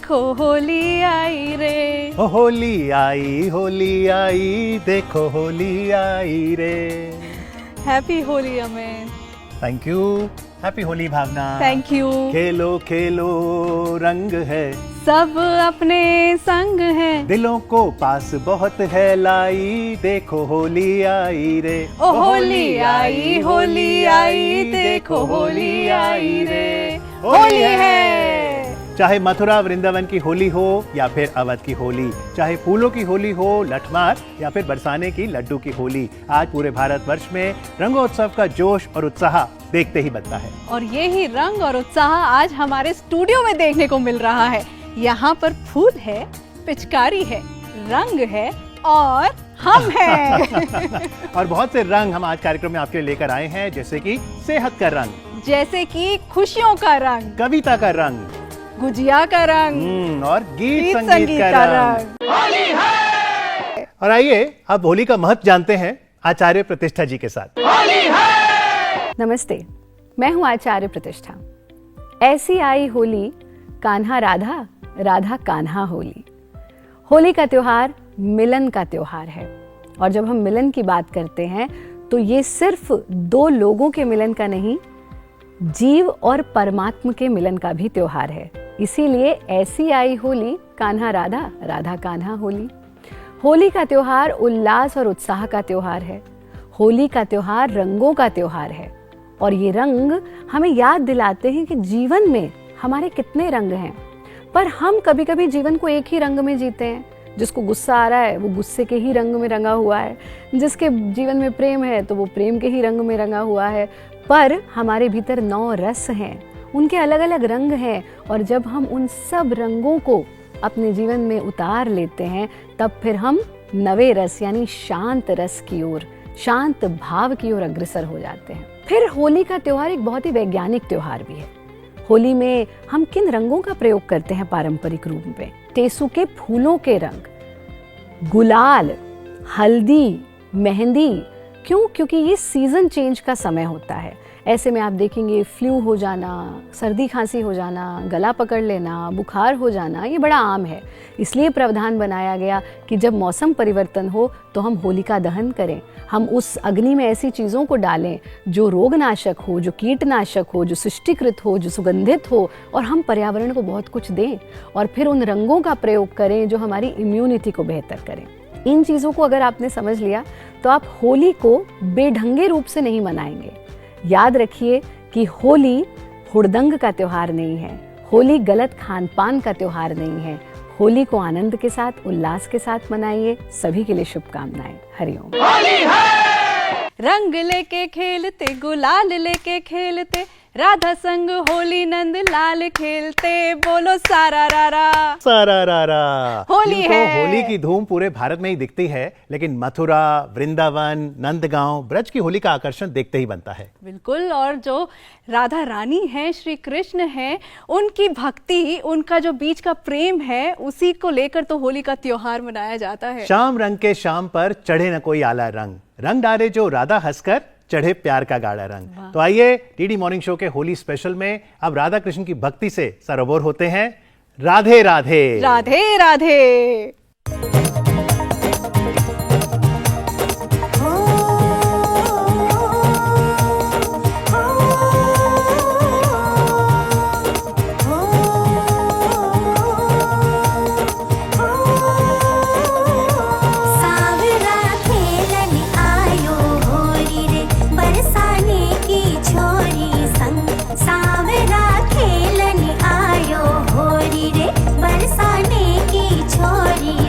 देखो होली आई रे। होली आई, देखो होली आई रे। Happy Holi Amit. Thank you. Happy Holi Bhavna. Thank you. खेलो खेलो रंग है, सब अपने संग है, दिलों को पास बहुत है लाई, देखो होली आई रे। ओ होली आई, देखो होली आई रे। होली है। चाहे मथुरा वृंदावन की होली हो या फिर अवध की होली, चाहे फूलों की होली हो, लठमार या फिर बरसाने की लड्डू की होली, आज पूरे भारतवर्ष में रंगोत्सव का जोश और उत्साह देखते ही बनता है। और ये ही रंग और उत्साह आज हमारे स्टूडियो में देखने को मिल रहा है। यहाँ पर फूल है, पिचकारी है, रंग है और हम हैं। और बहुत से रंग हम आज कार्यक्रम में आपके लिए लेकर आए हैं, जैसे कि सेहत का रंग, जैसे कि खुशियों का रंग, कविता का रंग, गुजिया का रंग और गीत संगीत का रंग। होली है। और आइए अब होली का महत्व जानते हैं आचार्य प्रतिष्ठा जी के साथ। होली है। नमस्ते, मैं हूं आचार्य प्रतिष्ठा। ऐसी आई होली, कान्हा राधा, राधा कान्हा होली। होली का त्योहार मिलन का त्योहार है, और जब हम मिलन की बात करते हैं तो ये सिर्फ दो लोगों के मिलन का नहीं, जीव और परमात्मा के मिलन का भी त्योहार है। इसीलिए ऐसी आई होली, कान्हा राधा, राधा कान्हा होली। होली का त्योहार उल्लास और उत्साह का त्योहार है। होली का त्योहार रंगों का त्योहार है, और ये रंग हमें याद दिलाते हैं कि जीवन में हमारे कितने रंग हैं। पर हम कभी कभी जीवन को एक ही रंग में जीते हैं। जिसको गुस्सा आ रहा है वो गुस्से के ही रंग में रंगा हुआ है, जिसके जीवन में प्रेम है तो वो प्रेम के ही रंग में रंगा हुआ है। पर हमारे भीतर 9 रस हैं, उनके अलग अलग रंग हैं, और जब हम उन सब रंगों को अपने जीवन में उतार लेते हैं तब फिर हम नवे रस यानी शांत रस की ओर, शांत भाव की ओर अग्रसर हो जाते हैं। फिर होली का त्योहार एक बहुत ही वैज्ञानिक त्योहार भी है। होली में हम किन रंगों का प्रयोग करते हैं पारंपरिक रूप में? टेसू के फूलों के रंग, गुलाल, हल्दी, मेहंदी। क्यों? क्योंकि ये सीजन चेंज का समय होता है। ऐसे में आप देखेंगे फ्लू हो जाना, सर्दी खांसी हो जाना, गला पकड़ लेना, बुखार हो जाना, ये बड़ा आम है। इसलिए प्रावधान बनाया गया कि जब मौसम परिवर्तन हो तो हम होलिका दहन करें, हम उस अग्नि में ऐसी चीज़ों को डालें जो रोगनाशक हो, जो कीटनाशक हो, जो सृष्टिकृत हो, जो सुगंधित हो, और हम पर्यावरण को बहुत कुछ दें, और फिर उन रंगों का प्रयोग करें जो हमारी इम्यूनिटी को बेहतर करें। इन चीज़ों को अगर आपने समझ लिया तो आप होली को बेढंगे रूप से नहीं मनाएंगे। याद रखिए कि होली हुड़दंग का त्योहार नहीं है, होली गलत खान पान का त्योहार नहीं है। होली को आनंद के साथ, उल्लास के साथ मनाइए। सभी के लिए शुभकामनाएं। हरिओम। रंग लेके खेलते, गुलाल लेके खेलते, राधा संग होली नंद लाल खेलते, बोलो सारा रारा। सारा रारा। होली है। होली की धूम पूरे भारत में ही दिखती है, लेकिन मथुरा, वृंदावन, नंदगांव, ब्रज की होली का आकर्षण देखते ही बनता है। बिल्कुल। और जो राधा रानी है, श्री कृष्ण है, उनकी भक्ति, उनका जो बीच का प्रेम है, उसी को लेकर तो होली का त्योहार मनाया जाता है। शाम रंग के शाम पर चढ़े न कोई आला रंग, रंग डाले जो राधा हंसकर, चढ़े प्यार का गाढ़ा रंग। तो आइए डीडी मॉर्निंग शो के होली स्पेशल में अब राधा कृष्ण की भक्ति से सरोवर होते हैं। राधे राधे। राधे राधे। बरसाने की छोरी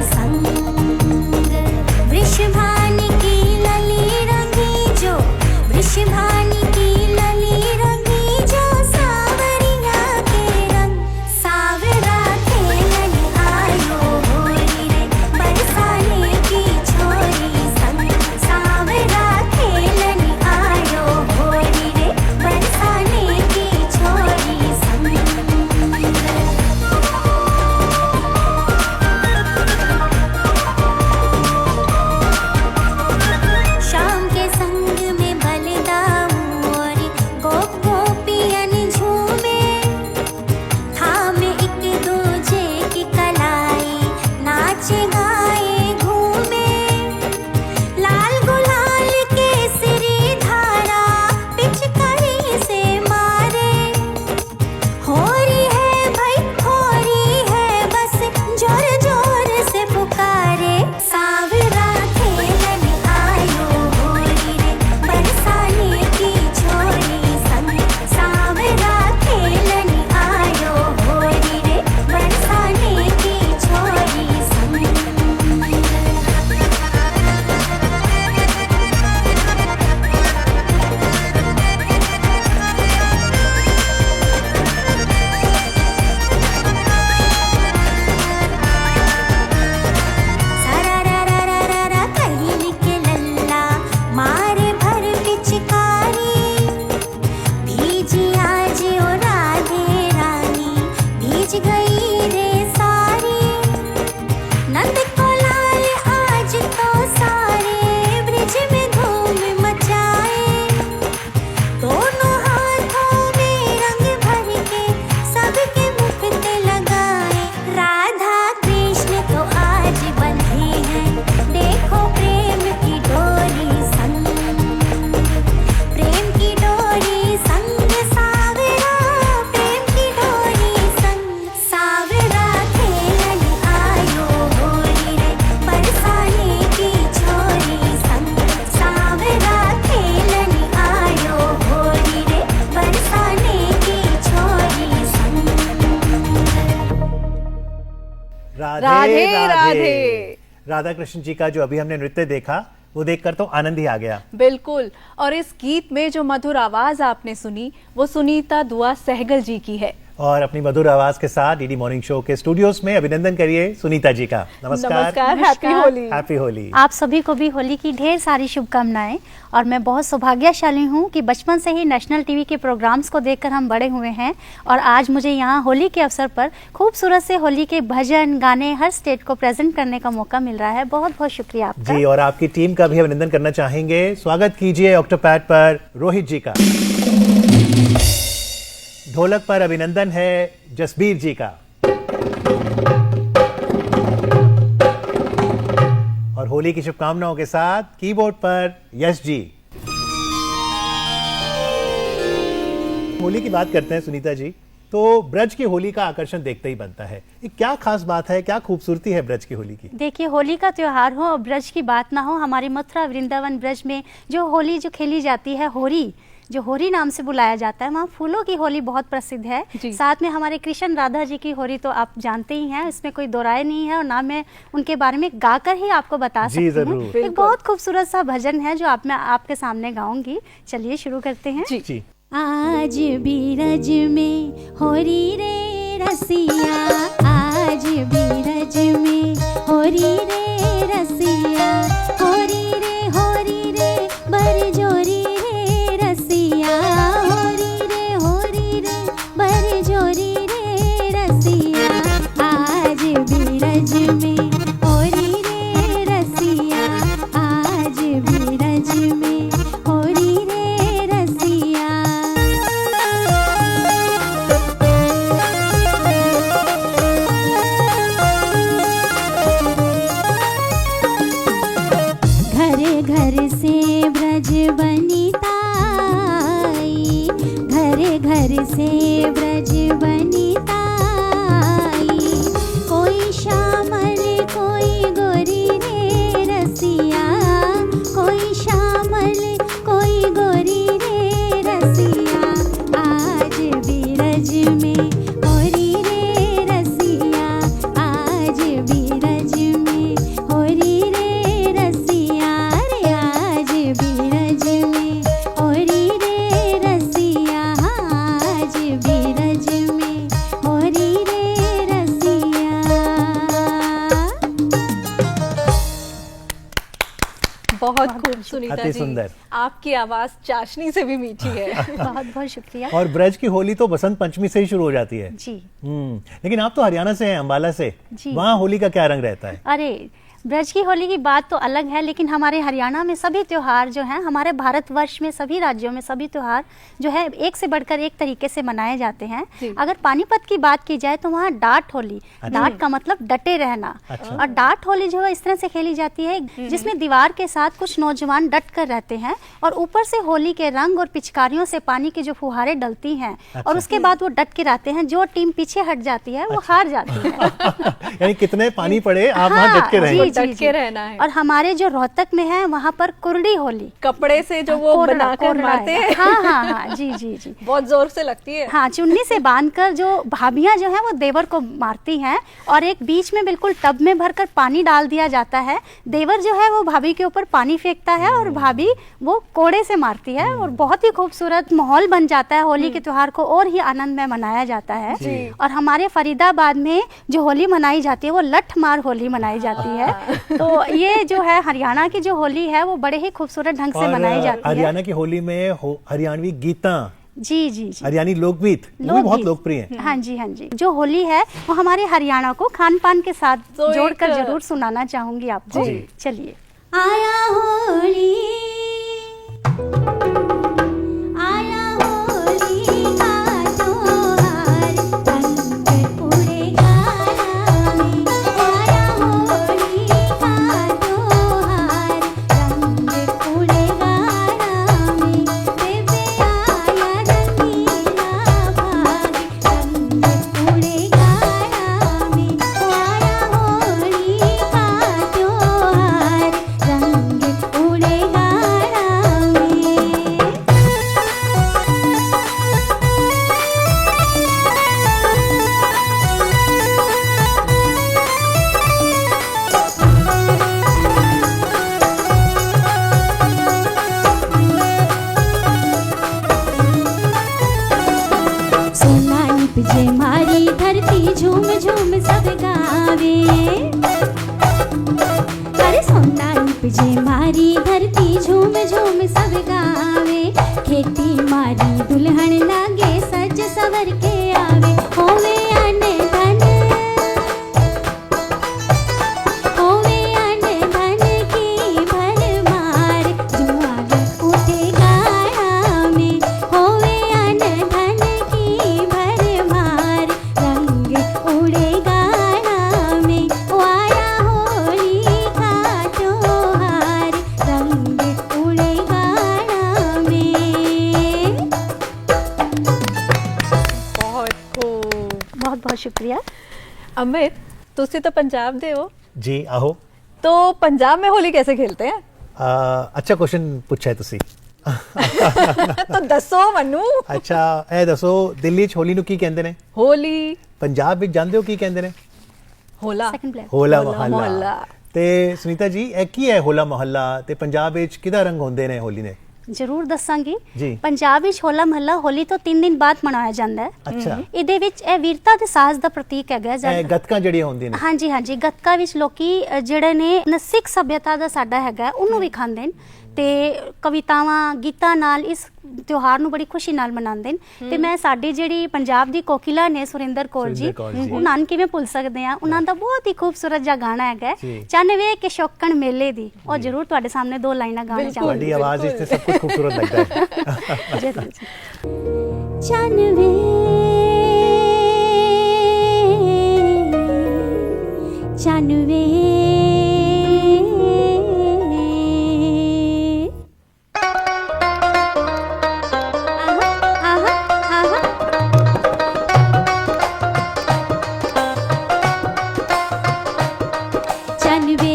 राधे राधे। राधा कृष्ण जी का जो अभी हमने नृत्य देखा वो देखकर तो आनंद ही आ गया। बिल्कुल। और इस गीत में जो मधुर आवाज आपने सुनी वो सुनीता दुआ सहगल जी की है। और अपनी मधुर आवाज के साथ डीडी मॉर्निंग शो के स्टूडियोज में अभिनंदन करिए सुनीता जी का। नमस्कार। हैप्पी होली। हैप्पी होली। आप सभी को भी होली की ढेर सारी शुभकामनाएं। और मैं बहुत सौभाग्यशाली हूं कि बचपन से ही नेशनल टीवी के प्रोग्राम्स को देखकर हम बड़े हुए हैं और आज मुझे यहां होली के अवसर पर खूबसूरत से होली के भजन गाने हर स्टेट को प्रेजेंट करने का मौका मिल रहा है। बहुत बहुत शुक्रिया आपका जी। और आपकी टीम का भी अभिनंदन करना चाहेंगे। स्वागत कीजिए ऑक्टोपैड पर रोहित जी का। ढोलक पर अभिनंदन है जसबीर जी का। और होली की शुभकामनाओं के साथ कीबोर्ड पर यश जी। होली की बात करते हैं सुनीता जी, तो ब्रज की होली का आकर्षण देखते ही बनता है। ये क्या खास बात है, क्या खूबसूरती है ब्रज की होली की? देखिए, होली का त्योहार हो और ब्रज की बात ना हो, हमारी मथुरा वृंदावन ब्रज में जो होली जो खेली जाती है, होरी जो होरी नाम से बुलाया जाता है, वहाँ फूलों की होली बहुत प्रसिद्ध है। साथ में हमारे कृष्ण राधा जी की होली तो आप जानते ही हैं, इसमें कोई दो राय नहीं है और ना मैं उनके बारे में गाकर ही आपको बता सकती हूँ। एक बहुत खूबसूरत सा भजन है जो मैं आपके सामने गाऊंगी। चलिए शुरू करते हैं। जी। आज बीरज में होरी रे रसिया, आज बीरज में होरी रे रसिया, होरी रे बरजोरी रे रसिया, होरी रे बरजोरी रे रसिया, आज बीरज में होरी रे रसिया, आज बीरज में होरी रे रसिया। घर घर से ब्रज बनिता आई, घर से ब्रज बनिता आई, कोई श्यामल कोई गोरी रे रसिया, कोई श्यामल कोई गोरी रे रसिया, आज बीरज में होरी रे रसिया, आज बीरज में होरी रे रसिया, रे आज बीरज में होरी रे रसिया, आज बीरज में होरी रे रसिया। बहुत खूब सुनीता अति जी, सुंदर। आपकी आवाज चाशनी से भी मीठी है। बहुत बहुत शुक्रिया। और ब्रज की होली तो बसंत पंचमी से ही शुरू हो जाती है। जी। लेकिन आप तो हरियाणा से हैं, अंबाला से। जी। वहाँ होली का क्या रंग रहता है? अरे, ब्रज की होली की बात तो अलग है, लेकिन हमारे हरियाणा में सभी त्योहार जो हैं, हमारे भारतवर्ष में सभी राज्यों में सभी त्योहार जो है एक से बढ़कर एक तरीके से मनाए जाते हैं। अगर पानीपत की बात की जाए तो वहाँ डाट होली, डाट का मतलब डटे रहना। और डाट होली जो है इस तरह से खेली जाती है जिसमें दीवार के साथ कुछ नौजवान डट कर रहते हैं और ऊपर से होली के रंग और पिचकारियों से पानी की जो फुहारे डलती हैं और उसके बाद वो डट के रहते हैं। जो टीम पीछे हट जाती है वो हार जाती है। यानी कितने पानी पड़े आप वहाँ डट के रहेंगे। डट के रहना है। और हमारे जो रोहतक में है वहाँ पर कुर्डी होली, कपड़े से जो वो बनाकर मारते हैं। हाँ, जी जी जी, बहुत जोर से लगती है। हाँ, चुन्नी से बांधकर जो भाभियां जो है वो देवर को मारती हैं और एक बीच में बिल्कुल टब में भरकर पानी डाल दिया जाता है। देवर जो है वो भाभी के ऊपर पानी फेंकता है और भाभी वो कोड़े से मारती है और बहुत ही खूबसूरत माहौल बन जाता है। होली के त्योहार को और ही आनंद में मनाया जाता है। और हमारे फरीदाबाद में जो होली मनाई जाती है वो लठ मार होली मनाई जाती है। तो ये जो है हरियाणा की जो होली है वो बड़े ही खूबसूरत ढंग से मनाई जाती है। हरियाणा की होली में हरियाणवी गीता, जी जी जी, हरियाणी लोकगीत वो भी बहुत लोकप्रिय है। हाँ जी, हाँ जी। जो होली है वो हमारे हरियाणा को खान पान के साथ तो जोड़कर जरूर सुनाना चाहूंगी आपको। चलिए। आया होली, आया होली का त्योहार, रंग उड़ेगा में, आया होली का त्योहार, रंग उड़ेगा में, बेबे आया रंगीला भाग, रंग उड़ेगा में, आया होली का त्योहार, रंग उड़ेगा झूम सब गावे। अरे सोना रूप जे मारी धरती झूम झूम सब गावे। खेती मारी दुल्हन लागे सज सवर के आवे। होवे अन धन, होवे अन धन की भरमार, जुआन उठे गाड़ा में। होवे अन धन की भरमार, रंग उड़े गाड़ा में। ओ आया होली का त्योहार, रंग उड़े गाड़ा में। बहुत खूब। बहुत बहुत शुक्रिया। अमित, तुसी तो पंजाब दे हो, जी आहो। तो पंजाब में होली कैसे खेलते हैं? अच्छा क्वेश्चन पूछा है तुसी। तो दसो मनु। अच्छा ए दसो दिल्ली च होली नु की कहंदे ने? होली। पंजाब विच जानदे हो की कहंदे ने? होला। Second player. होला होला मोहल्ला। मोहल्ला। ते सुनीता जी ए की है होला मोहल्ला ते पंजाब विच किदा रंग होंदे ने होली ने? ਜ਼ਰੂਰ ਦੱਸਾਂਗੀ। ਜੀ। ਪੰਜਾਬ ਵਿੱਚ ਹੋਲਾ ਮਹੱਲਾ ਹੋਲੀ ਤੋਂ 3 ਦਿਨ ਬਾਅਦ ਮਨਾਇਆ ਜਾਂਦਾ ਹੈ। ਅੱਛਾ। ਇਹਦੇ ਵਿੱਚ ਇਹ ਵੀਰਤਾ ਤੇ ਸਾਹਸ ਦਾ ਪ੍ਰਤੀਕ ਹੈਗਾ ਇਹ ਜਦ ਗੱਤਕਾਂ ਜਿਹੜੀਆਂ ਹੁੰਦੀਆਂ ਨੇ। ਹਾਂਜੀ ਹਾਂਜੀ, ਗੱਤਕਾ ਵਿੱਚ ਲੋਕੀ ਜਿਹੜੇ ਨੇ ਸਿੱਖ ਸਭਿਅਤਾ ਦਾ ਸਾਡਾ ਹੈਗਾ ਉਹਨੂੰ ਵੀ ਖਾਂਦੇ ਨੇ ਤੇ ਕਵਿਤਾਵਾਂ ਗੀਤਾਂ ਨਾਲ ਇਸ ਤਿਉਹਾਰ ਨੂੰ ਬੜੀ ਖੁਸ਼ੀ ਨਾਲ ਮਨਾਉਂਦੇ ਨੇ। ਤੇ ਮੈਂ ਸਾਡੀ ਜਿਹੜੀ ਪੰਜਾਬ ਦੀ ਕੋਕਿਲਾ ਨੇ ਸੁਰਿੰਦਰ ਕੌਰ ਜੀ, ਸੁਰਿੰਦਰ ਕੌਰ ਜੀ। ਉਹਨਾਂ ਨੂੰ ਕਿਵੇਂ ਭੁੱਲ ਸਕਦੇ ਆ। ਉਹਨਾਂ ਦਾ ਬਹੁਤ ਹੀ ਖੂਬਸੂਰਤ ਜਿਹਾ ਗਾਣਾ ਹੈਗਾ ਜੀ। ਚੰਨ ਵੇ ਕੇ ਸ਼ੌਕਣ ਮੇਲੇ ਦੀ। ਉਹ ਜ਼ਰੂਰ ਤੁਹਾਡੇ ਸਾਹਮਣੇ 2 ਲਾਈਨਾਂ ਗਾਣਾ ਬਿਲਕੁਲ। ਚਾਹਾਂਗੀ। ਤੁਹਾਡੀ ਆਵਾਜ਼ ਵਿੱਚ ਤੇ ਸਭ ਕੁਝ ਖੂਬਸੂਰਤ ਲੱਗਦਾ ਹੈ। ਜ਼ਰੂਰ ਜੀ। चनवे चनवे आहा आहा आहा। चनवे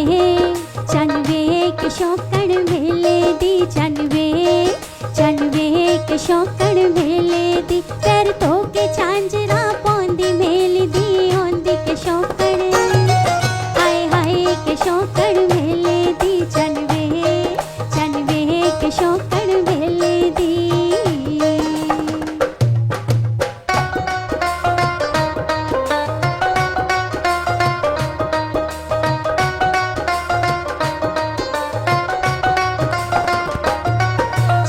चनवे के शौकण मेले दी। चनवे चनवे के शौकण मेले दी। पैर धो के झांझरा पौंदी मेल दी। औंदी के शौकण हाय हाय के शौकण मेले दी। चनवे चनवे के शौकण मेले दी।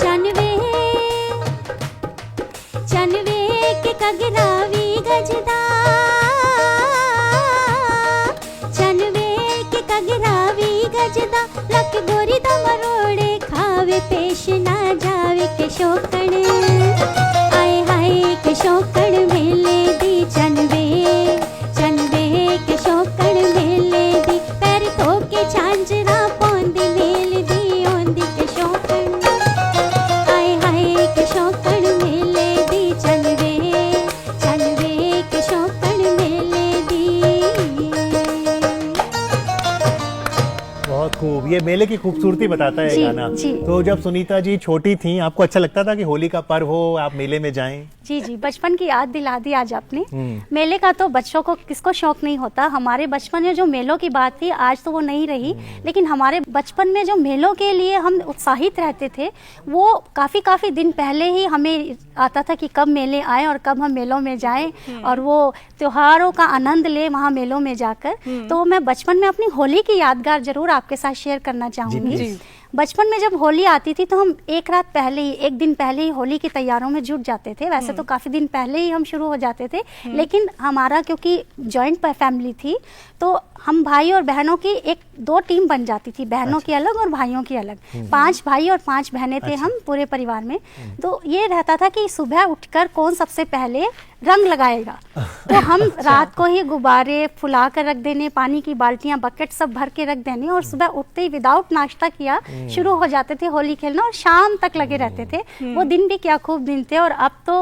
चनवे चनवे के कगरावी गजदा। चनवे के कगरावी गजदा। लक गोरी दा मरोड़े खावे पेश ना जावे के शौकण हाय हाय के शौकण मेले दी। चनवे चनवे के शौकण मेले दी। पैर धो के झांझरा पौंदी मेल दी। औंदी के शौकण हाय हाय के शौकण मेले दी। चनवे चनवे के शौकण मेले दी। बहुत खूब। ये मेले की खूबसूरती बताता है जी, ये गाना। जी। तो जब सुनीता जी छोटी थी आपको अच्छा लगता था कि होली का पर्व हो आप मेले में जाएं? जी जी, बचपन की याद दिला दी आज आपने। मेले का तो बच्चों को किसको शौक नहीं होता। हमारे बचपन में जो मेलों की बात थी आज तो वो नहीं रही, लेकिन हमारे बचपन में जो मेलों के लिए हम उत्साहित रहते थे वो काफ़ी दिन पहले ही हमें आता था कि कब मेले आए और कब हम मेलों में जाएं और वो त्योहारों का आनंद ले वहाँ मेलों में जाकर। तो मैं बचपन में अपनी होली की यादगार जरूर आपके साथ शेयर करना चाहूँगी। जी। बचपन में जब होली आती थी तो हम एक रात पहले ही, एक दिन पहले ही होली की तैयारों में जुट जाते थे। वैसे तो काफ़ी दिन पहले ही हम शुरू हो जाते थे, लेकिन हमारा क्योंकि जॉइंट फैमिली थी तो हम भाई और बहनों की 1-2 टीम बन जाती थी। बहनों की अलग और भाइयों की अलग। 5 भाई और 5 बहनें थे हम पूरे परिवार में। तो ये रहता था कि सुबह उठकर कौन सबसे पहले रंग लगाएगा। तो हम रात को ही गुब्बारे फुला कर रख देने, पानी की बाल्टियां बकेट सब भर के रख देने और सुबह उठते ही विदाउट नाश्ता किया शुरू हो जाते थे होली खेलना और शाम तक लगे रहते थे। वो दिन भी क्या खूब दिन थे। और अब तो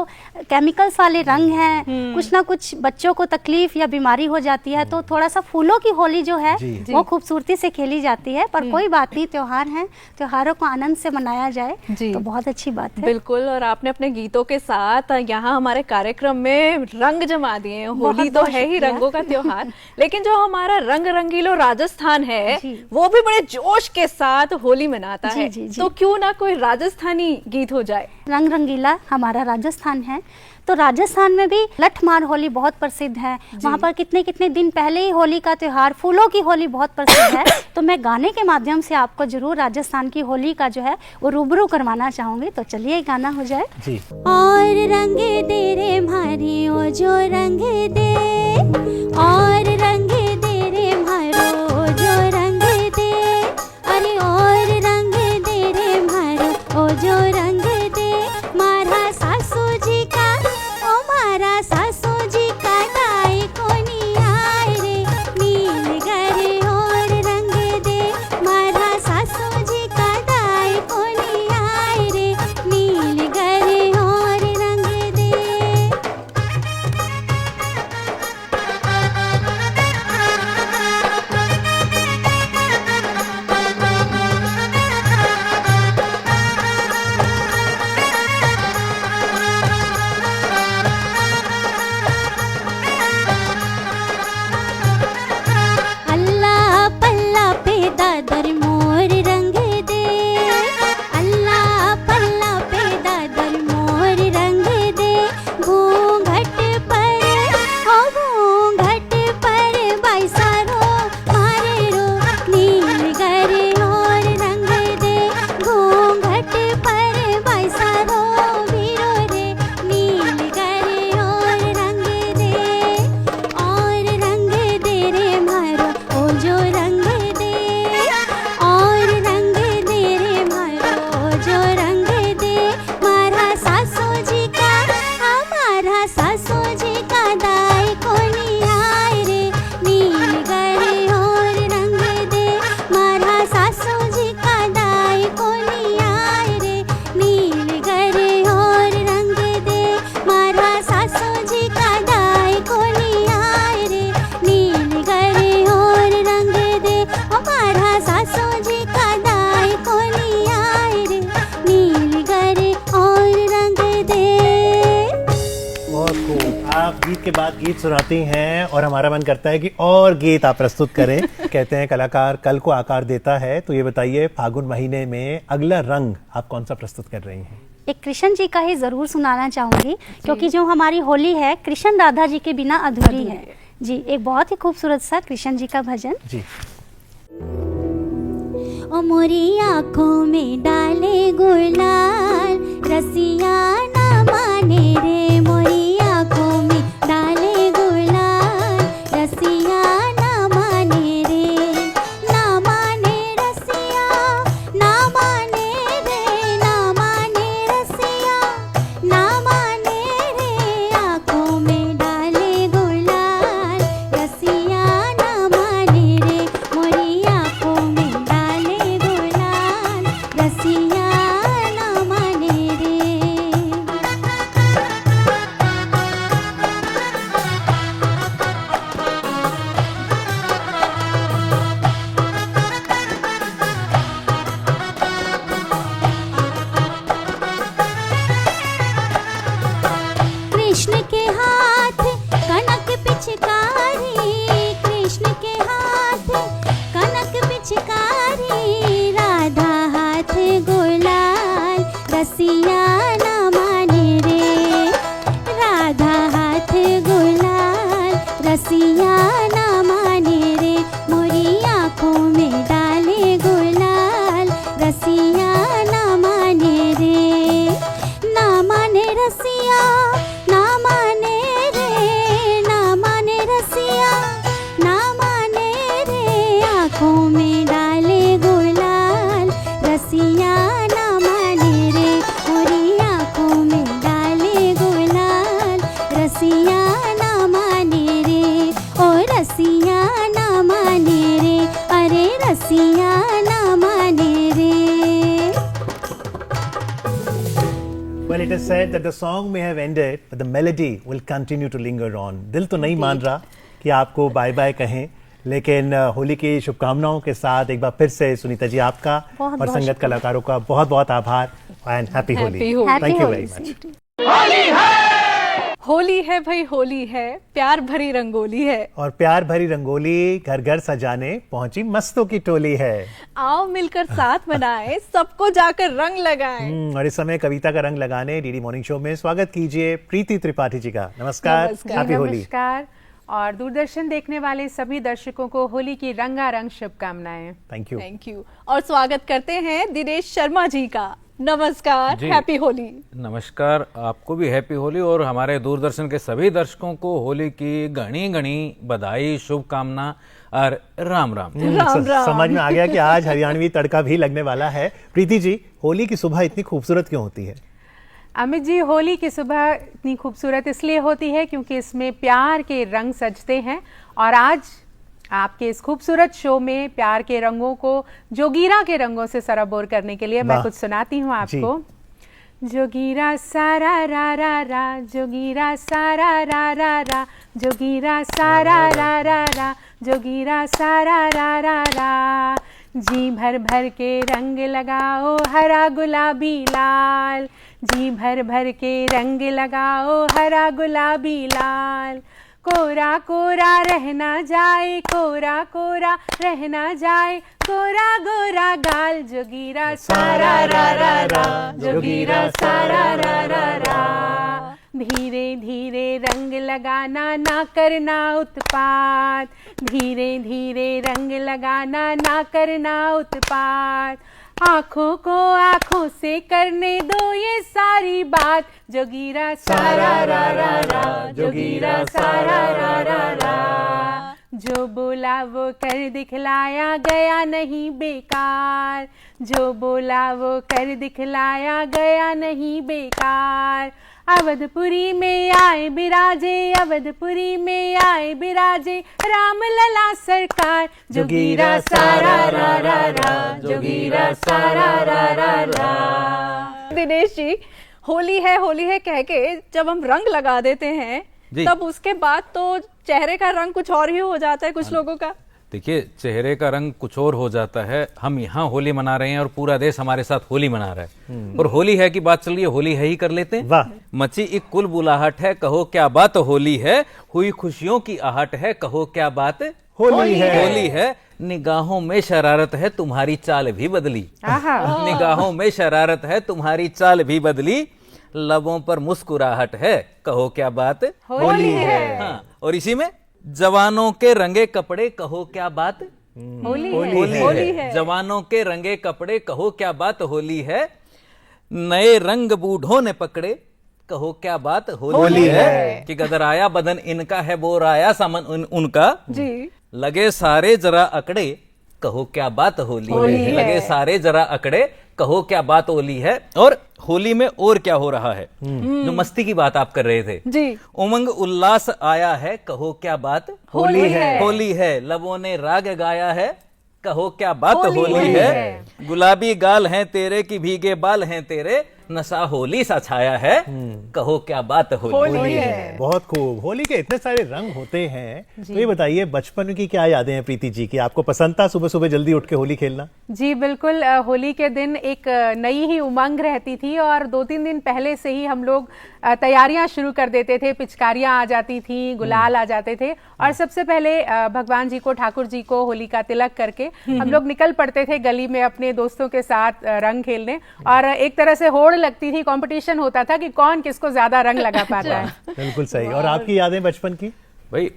केमिकल्स वाले रंग हैं, कुछ ना कुछ बच्चों को तकलीफ या बीमारी हो जाती है, तो थोड़ा सा फूलों की होली जो है वो खूबसूरती से खेली जाती है। पर कोई बात नहीं, त्योहार है, त्योहारों को आनंद से मनाया जाए तो बहुत अच्छी बात है। बिल्कुल। और आपने अपने गीतों के साथ यहाँ हमारे कार्यक्रम में रंग जमा दिए हैं। होली तो है ही रंगों का त्योहार, लेकिन जो हमारा रंग रंगीलो राजस्थान है वो भी बड़े जोश के साथ होली मनाता जी, है। जी, जी। तो क्यों ना कोई राजस्थानी गीत हो जाए। रंग रंगीला हमारा राजस्थान है, तो राजस्थान में भी लठमार होली बहुत प्रसिद्ध है। वहाँ पर कितने कितने दिन पहले ही होली का त्योहार, फूलों की होली बहुत प्रसिद्ध है। तो मैं गाने के माध्यम से आपको जरूर राजस्थान की होली का जो है वो रूबरू करवाना चाहूँगी। तो चलिए गाना हो जाए जी। और रंग दे रे मारी ओ जो रंग दे, और रंग दे रे मारो ओ जो रंग दे, अरे और रंग दे रे मारो ओ जो रंग दे, मारा सासू जी का ओ मारा सासू जी का दाई कोनी आए रे, नील गरे और रंग दे, मारा सासू जी का दाई कोनी आए रे, नील गरे और रंग दे। अल्लाह पल्ला पे दादर मोर रंग दे, अल्लाह पल्ला पे दादर मोर रंग दे, घूंघट पर ओ घूंघट पर बाईसारो मारे रो, नील गरे और रंग दे, घूंघट पर बाईसारो वीरो रे, नील गरे और रंग दे, और रंग दे रे मारो ओ जो रंग दे, और रंग दे रे मारो ओ जो रंग दे, मारा सासू जी का हमारा सासू जी का दाई कोनी आए रे, नील गरे और रंग दे, मारा सासू जी का दाई कोनी आए रे, नील गरे और रंग दे, मारा सासू जी का दाई कोनी आए रे, नील गरे और रंग दे, हमारा सासू जी का दाई कोनी आए रे, नील गरे और रंग दे। बहुत खूब। आप गीत के बाद गीत सुनाती हैं और हमारा मन करता है कि और गीत आप प्रस्तुत करें। कहते हैं कलाकार कल को आकार देता है। तो ये बताइए, फागुन महीने में अगला रंग आप कौन सा प्रस्तुत कर रही हैं? एक कृष्ण जी का ही जरूर सुनाना चाहूँगी, क्योंकि जो हमारी होली है कृष्ण राधा जी के बिना अधूरी है। जी, एक बहुत ही खूबसूरत सा कृष्ण जी का भजन। जी। ओ मोरी आँखों में डाले गुलाल, रसिया ना माने रे, मोरी आँखों में डाले गुलाल, रसिया ना माने रे, ना माने रसिया, ना माने रे, ना माने रसिया, ना माने रे, आँखों में डाले गुलाल, रसिया ना माने रे, मोरी आँखों में डाले गुलाल, रसिया ना माने रे। कृष्ण के हाथ कनक पिचकारी, कृष्ण के हाथ कनक पिचकारी, राधा हाथ गुलाल, रसिया ना माने रे, राधा हाथ गुलाल, रसिया ना माने रे, मोरी आँखों में डाले गुलाल, रसिया ना माने रे, ना माने रसिया, ना माने रे, ना माने रसिया, ना माने रे, आँखों में डाले गुलाल, रसिया ना माने रे, मोरी आँखों में डाले गुलाल, रसिया ना माने रे, ओ रसिया ना माने रे, अरे रसिया ना माने रे। Well, it is said that the song may have ended, but the melody will continue to linger on. दिल तो नहीं मान रहा कि आपको बाय बाय कहें, लेकिन होली की शुभकामनाओं के साथ एक बार फिर से सुनीता जी आपका बहुत और संगत शुक्रिया। कलाकारों का बहुत बहुत आभार and happy Holi. Happy Holi। Thank you Happy very Holi। Much. Holi है भाई होली है, प्यार भरी रंगोली है। और प्यार भरी रंगोली घर घर सजाने पहुंची मस्तों की टोली है। आओ मिलकर साथ मनाएं, सबको जाकर रंग लगाएं। और इस समय कविता का रंग लगाने डीडी मॉर्निंग शो में स्वागत कीजिए प्रीति त्रिपाठी जी का। नमस्कार, हैप्पी होली। नमस्कार और दूरदर्शन देखने वाले सभी दर्शकों को होली की रंगारंग शुभकामनाएं। Thank you. Thank you. और स्वागत करते हैं दिनेश शर्मा जी का। नमस्कार, हैप्पी होली। नमस्कार, आपको भी हैप्पी होली और हमारे दूरदर्शन के सभी दर्शकों को होली की घनी घनी बधाई, शुभकामना और राम राम। समझ में आ गया कि आज हरियाणवी तड़का भी लगने वाला है। प्रीति जी, होली की सुबह इतनी खूबसूरत क्यों होती है? अमित जी, होली की सुबह इतनी खूबसूरत इसलिए होती है क्योंकि इसमें प्यार के रंग सजते हैं। और आज आपके इस खूबसूरत शो में प्यार के रंगों को जोगीरा के रंगों से सराबोर करने के लिए मैं कुछ सुनाती हूँ आपको। जोगीरा सारा रा रा रा, जोगीरा सारा रा रा रा, जोगीरा सारा रा रा रा, जोगीरा सारा रा रा रा। जी भर भर के रंग लगाओ हरा गुलाबी लाल, जी भर भर के रंग लगाओ हरा गुलाबी लाल। कोरा कोरा रहना जाए, कोरा कोरा रहना जाए, गोरा गोरा गाल, जोगीरा सारा रा रा रा, जोगीरा सारा रा रा रा। धीरे धीरे रंग लगाना, ना करना उत्पात, धीरे धीरे रंग लगाना, ना करना उत्पात। आंखों को आंखों से करने दो ये सारी बात, जोगीरा सारा रा रा रा, जोगीरा सारा रा रा रा। जो बोला वो कर दिखलाया, गया नहीं बेकार, जो बोला वो कर दिखलाया, गया नहीं बेकार। अवधपुरी में आए बिराजे, अवधपुरी में आए बिराजे, राम लला सरकार, जोगीरा सारा रा रा रा, जोगीरा सारा रा रा रा। दिनेश जी, होली है कह के जब हम रंग लगा देते हैं तब उसके बाद तो चेहरे का रंग कुछ और ही हो जाता है कुछ लोगों का। देखिए, चेहरे का रंग कुछ और हो जाता है। हम यहाँ होली मना रहे हैं और पूरा देश हमारे साथ होली मना रहा है। और होली है की बात चल रही है, होली है ही कर लेते हैं। वाह। मची एक कुल बुलाहट है, कहो क्या बात होली है, हुई खुशियों की आहट है, कहो क्या बात होली है। होली है। निगाहों में शरारत है, तुम्हारी चाल भी बदली, निगाहों में शरारत है, तुम्हारी चाल भी बदली, लबों पर मुस्कुराहट है, कहो क्या बात होली है। हाँ, और इसी में जवानों के रंगे कपड़े, कहो क्या बात होली है। जवानों के रंगे कपड़े, कहो क्या बात होली है। नए रंग बूढ़ों ने पकड़े, कहो क्या बात होली है। कि गदर आया बदन इनका है, बोर आया सामन उनका, जी लगे सारे जरा अकड़े, कहो क्या बात होली है। लगे सारे जरा अकड़े, कहो क्या बात होली है। और होली में और क्या हो रहा है, जो मस्ती की बात आप कर रहे थे जी, उमंग उल्लास आया है, कहो क्या बात होली है। होली है। लबों ने राग गाया है, कहो क्या बात होली है। गुलाबी गाल हैं तेरे की भीगे बाल हैं तेरे, नशा होली सा छाया है, कहो क्या बात होली है। बहुत खूब। होली के इतने सारे रंग होते हैं, तो ये बताइए बचपन की क्या यादें हैं प्रीति जी की? आपको पसंद था सुबह सुबह जल्दी उठ के होली खेलना? जी बिल्कुल, होली के दिन एक नई ही उमंग रहती थी और 2-3 दिन पहले से ही हम लोग तैयारियां शुरू कर देते थे। पिचकारियां आ जाती थी, गुलाल आ जाते थे और सबसे पहले भगवान जी को, ठाकुर जी को होली का तिलक करके हम लोग निकल पड़ते थे गली में अपने दोस्तों के साथ रंग खेलने। और एक तरह से होड़ लगती थी, कंपटीशन होता था कि कौन किसको ज्यादा रंग लगा पाता है। बिल्कुल सही। और आपकी यादें बचपन की? भाई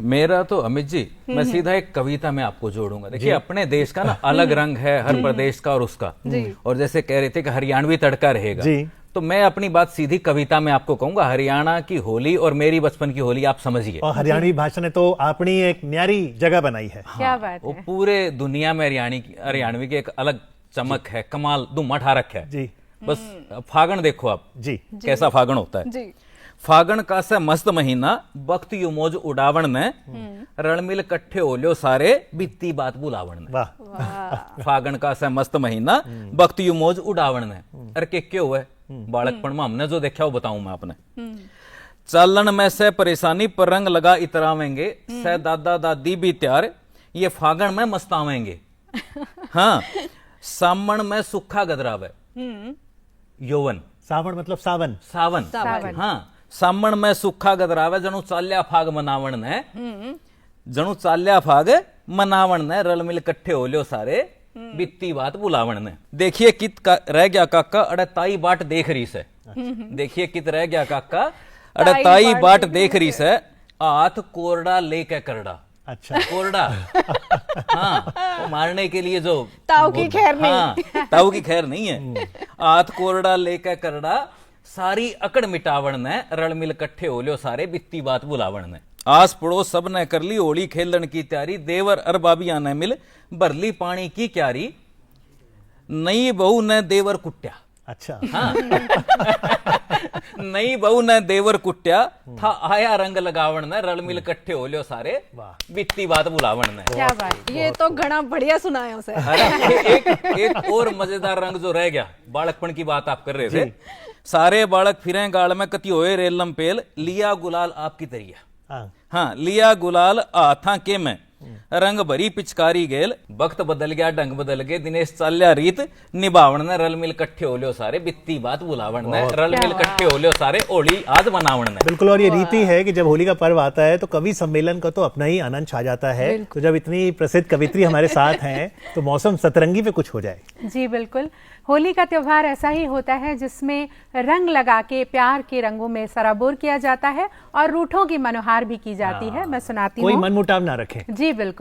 मेरा तो अमित जी, मैं सीधा एक कविता में आपको जोड़ूंगा। देखिए, अपने देश का ना अलग रंग है हर प्रदेश का और उसका। और जैसे कह रहे थे कि हरियाणवी तड़का रहेगा, तो मैं अपनी बात सीधी कविता में आपको कहूंगा। हरियाणा की होली और मेरी बचपन की होली आप समझिए। और हरियाणवी भाषा ने तो अपनी एक न्यारी जगह बनाई है। क्या बात वो है। पूरे दुनिया में हरियाणवी की एक अलग चमक है, कमाल दुम मठा रखा है जी। बस फागण देखो आप जी, कैसा फागण होता है जी। फागण का से मस्त महीना, वक्त यू मौज उड़ावण ने, रणमिल कट्ठे होलियो सारे, बीती बात बुलावण ने। वाह। फागण का से मस्त महीना, वक्त यू मौज उड़ावण ने। अरे के क्यों हुए बालकपन में हमने जो देखा वो बताऊं मैं आपने। चालन में से परेशानी पर रंग लगा इतरावेंगे, से दादा दादी भी त्यार, ये फागण में मस्तावेंगे। हाँ, सामण में सुखा गदरावे, यौवन। सावन मतलब सावन। सावन। हाँ, सामण में सूखा गदरावे जणु चाल्या फाग मनावण ने, जणु चाल्या फाग मनावण ने, रल मिल इकट्ठे हो लियो सारे बित्ती बात बुलावण ने। देखिए कित रह गया काका अड़े ताई बाट देख रही से, देखिए कित रह गया काका अड़े ताई बाट देख रही से, हाथ कोरडा लेके करड़ा। अच्छा कोरडा हाँ, वो मारने के लिए जो ताऊ की खैर नहीं। हाँ, ताऊ की खैर नहीं है। हाथ कोरडा लेके करड़ा, सारी अकड़ मिटावण ने, रल मिल इकट्ठे हो लियो सारे बित्ती बात बुलावण ने। आस पड़ोस सब ने कर ली होली खेलन की तैयारी, देवर अर बाबिया ने मिल भरली पानी की क्यारी, नई बहू ने देवर कुट्या। अच्छा हाँ नई बहू ने देवर कुट्या, था आया रंग लगावण ने, रल मिल इकट्ठे हो लियो सारे बित्ती बात बुलावण ने। क्या बात, ये तो घना बढ़िया सुनाया उसे। एक और मजेदार रंग जो रह गया, बालकपन की बात आप कर रहे थे। सारे बालक फिरे गाल में कति होए रेलम पेल, लिया गुलाल आपकी तरिया। हाँ लिया गुलाल आथा के में, रंग भरी पिचकारी गेल, वक्त बदल गया ढंग बदल गए, दिनेश चाल्या रीत निभावण ने, रल मिल इकट्ठे हो लियो सारे बित्ती बात बुलावण ने, रल मिल इकट्ठे हो लियो सारे होली आज मनावण ने। बिल्कुल, और ये रीति है कि जब होली का पर्व आता है तो कवि सम्मेलन का तो अपना ही आनंद छा जाता है। तो जब इतनी प्रसिद्ध कवित्री हमारे साथ हैं तो मौसम सतरंगी पे कुछ हो जाए। जी बिल्कुल, होली का त्योहार ऐसा ही होता है जिसमें रंग लगा के प्यार के रंगों में सराबोर किया जाता है और रूठों की मनोहार भी की जाती है। मैं सुनाती हूँ, कोई मनमुटाव ना रखे। जी बिल्कुल।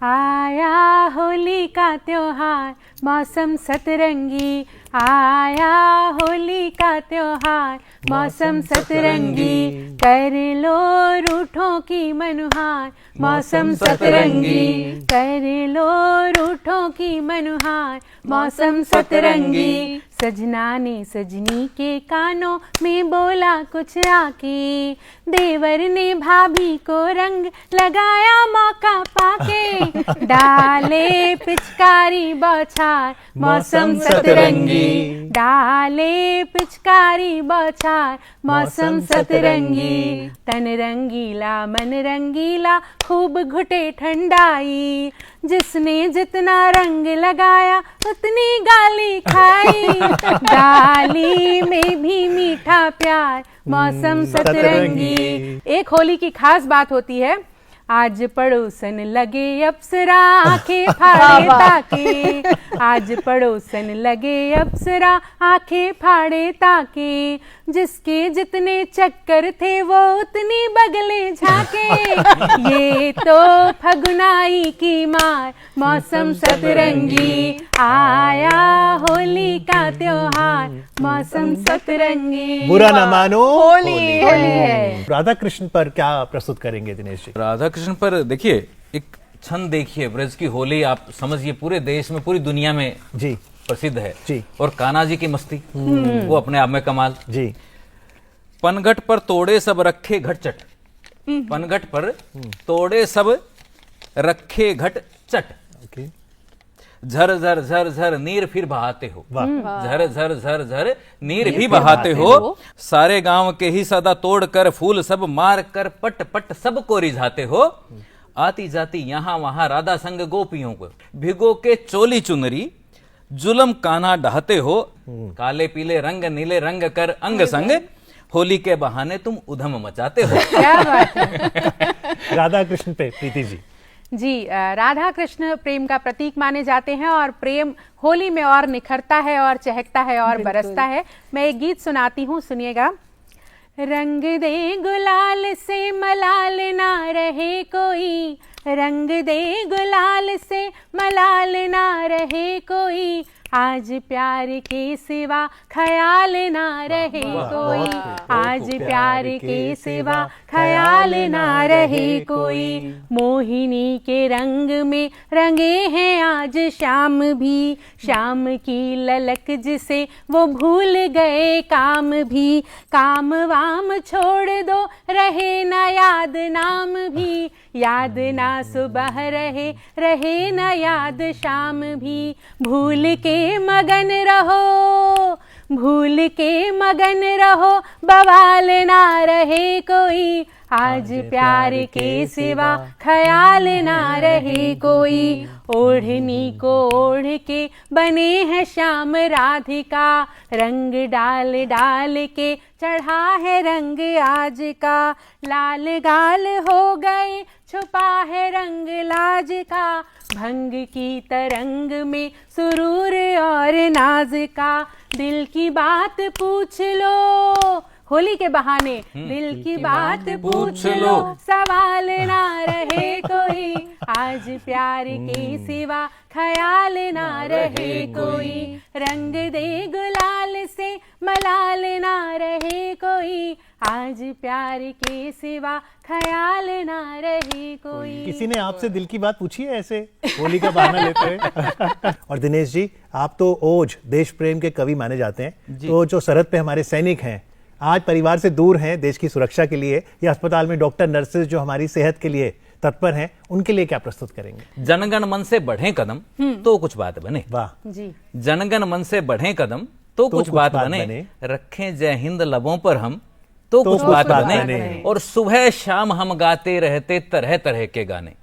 आया होली का त्योहार, मौसम सतरंगी, आया होली का त्योहार, मौसम सतरंगी, कर लो रूठों की मनोहार, मौसम सतरंगी, कर लो रूठों की मनोहार, मौसम सतरंगी। सजना ने सजनी के कानों में बोला कुछ आके, देवर ने भाभी को रंग लगाया मौका पाके, डाले पिचकारी बौछार, मौसम सतरंगी, डाले पिचकारी बौछार, मौसम सतरंगी। तन रंगीला मन रंगीला, खूब घुटे ठंडाई, जिसने जितना रंग लगाया उतनी गाली खाई, डाली में भी मीठा प्यार, मौसम सतरंगी। एक होली की खास बात होती है, आज पड़ोसन लगे अप्सरा आंखें फाड़े ताके, आज पड़ोसन लगे अप्सरा आंखें फाड़े ताके, जिसके जितने चक्कर थे वो उतनी बगले झाके, ये तो फगुनाई की मार, मौसम सतरंगी, आया होली का त्योहार, मौसम सतरंगी। बुरा न मानो होली है। राधा कृष्ण पर क्या प्रस्तुत करेंगे दिनेश जी? राधा कृष्ण पर देखिए एक छंद देखिए, ब्रज की होली आप समझिए पूरे देश में पूरी दुनिया में जी प्रसिद्ध है जी। और कान्हा जी की मस्ती वो अपने आप में कमाल जी। पनघट पर तोड़े सब रखे घट चट, पनघट पर तोड़े सब रखे घट चट, झर झर झर झर नीर फिर बहाते हो, झर झर झर झर नीर भी बहाते हो, सारे गांव के ही सदा तोड़ कर फूल सब मार कर पट पट सबको रिझाते हो, आती जाती यहाँ वहां राधा संग गोपियों को भिगो के चोली चुनरी, जुलम कान्हा डहाते हो, काले पीले रंग नीले रंग कर अंग संग, होली के बहाने तुम उधम मचाते हो। क्या बात है। राधा कृष्ण पे प्रीति जी। जी, राधा कृष्ण प्रेम का प्रतीक माने जाते हैं और प्रेम होली में और निखरता है और चहकता है और बरसता है। मैं एक गीत सुनाती हूँ, सुनिएगा। रंग दे गुलाल से मलाल ना रहे कोई, रंग दे गुलाल से मलाल ना रहे कोई, आज प्यार के सिवा ख्याल ना रहे कोई, आज प्यार के सिवा ख्याल ना रहे कोई, मोहिनी के रंग में रंगे हैं आज शाम भी, शाम की ललक जिसे वो भूल गए काम भी, काम वाम छोड़ दो रहे ना याद नाम भी, याद ना सुबह रहे रहे ना याद शाम भी, भूल के मगन रहो, भूल के मगन रहो बवाल ना रहे कोई, आज प्यार के सिवा ख्याल ना रहे कोई। ओढ़नी को ओढ़ के बने हैं श्याम राधिका, रंग डाल डाल के चढ़ा है रंग आज का। लाल गाल हो गए छुपा है रंग लाज का, भंग की तरंग में सुरूर और नाज का। दिल की बात पूछ लो होली के बहाने, दिल की बात पूछ लो सवाल ना रहे कोई, आज प्यार के सिवा ख्याल ना रहे कोई। रंग दे गुलाल से मलाल ना रहे कोई, आज प्यार के सिवा ख्याल ना रहे कोई। किसी ने आपसे दिल की बात पूछी है ऐसे होली का बहाना लेते हुए? और दिनेश जी, आप तो ओज देश प्रेम के कवि माने जाते हैं, तो जो सरहद पे हमारे सैनिक हैं, आज परिवार से दूर हैं देश की सुरक्षा के लिए, या अस्पताल में डॉक्टर नर्सेज जो हमारी सेहत के लिए तत्पर हैं, उनके लिए क्या प्रस्तुत करेंगे? जनगण मन से बढ़े कदम तो कुछ बात बने। वाह जी। जनगण मन से बढ़े कदम तो कुछ बात बने, रखें जय हिंद लबों पर हम तो कुछ बात बने। और सुबह शाम हम गाते रहते तरह तरह के गाने,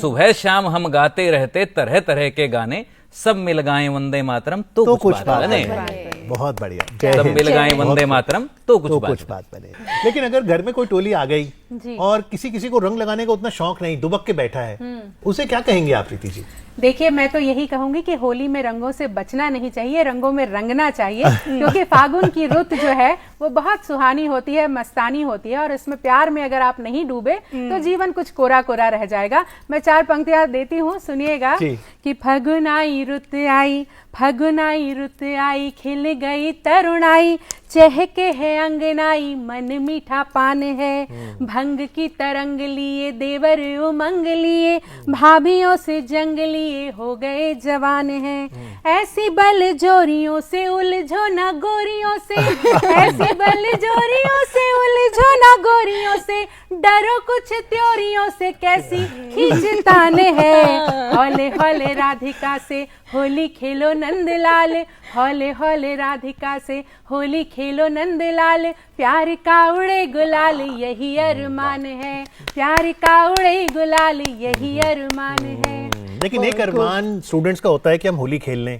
सुबह शाम हम गाते रहते तरह तरह के गाने, सब मिल गाएं वंदे मातरम तो कुछ बात बने। बहुत बढ़िया, सब मिल गाएं वंदे मातरम तो कुछ बात बने। लेकिन अगर घर में कोई टोली आ गई और किसी को रंग लगाने का उतना शौक नहीं, दुबक के बैठा है, उसे क्या कहेंगे आप प्रीति जी? देखिए, मैं तो यही कहूंगी कि होली में रंगों से बचना नहीं चाहिए, रंगों में रंगना चाहिए। क्योंकि फागुन की रुत जो है वो बहुत सुहानी होती है, मस्तानी होती है, और इसमें प्यार में अगर आप नहीं डूबे तो जीवन कुछ कोरा कोरा रह जाएगा। मैं 4 पंक्तियां देती हूँ, सुनिएगा कि फगुन आई रुत आई, फगुन आई रुत आई, खिल गई तरुणाई, चहके है अंगनाई, मन मीठा पान है, भंग की तरंग लिए देवर उमंग लिए, भाभियों से जंग लिए हो गए जवान हैं। ऐसी बल जोरियों से उलझो ना गोरियों से, ऐसी बल जोरियों से उलझो ना गोरियों से, डरो कुछ त्योरियों से, कैसी खींचतान है। हौले हौले राधिका से होली खेलो नंदलाल, हौले हौले राधिका से होली खेलो नंदलाल, प्यार का उड़े गुलाल यही अरमान है, प्यार का उड़े गुलाल यही अरमान है। लेकिन एक अरमान स्टूडेंट्स का होता है कि हम होली खेल लें,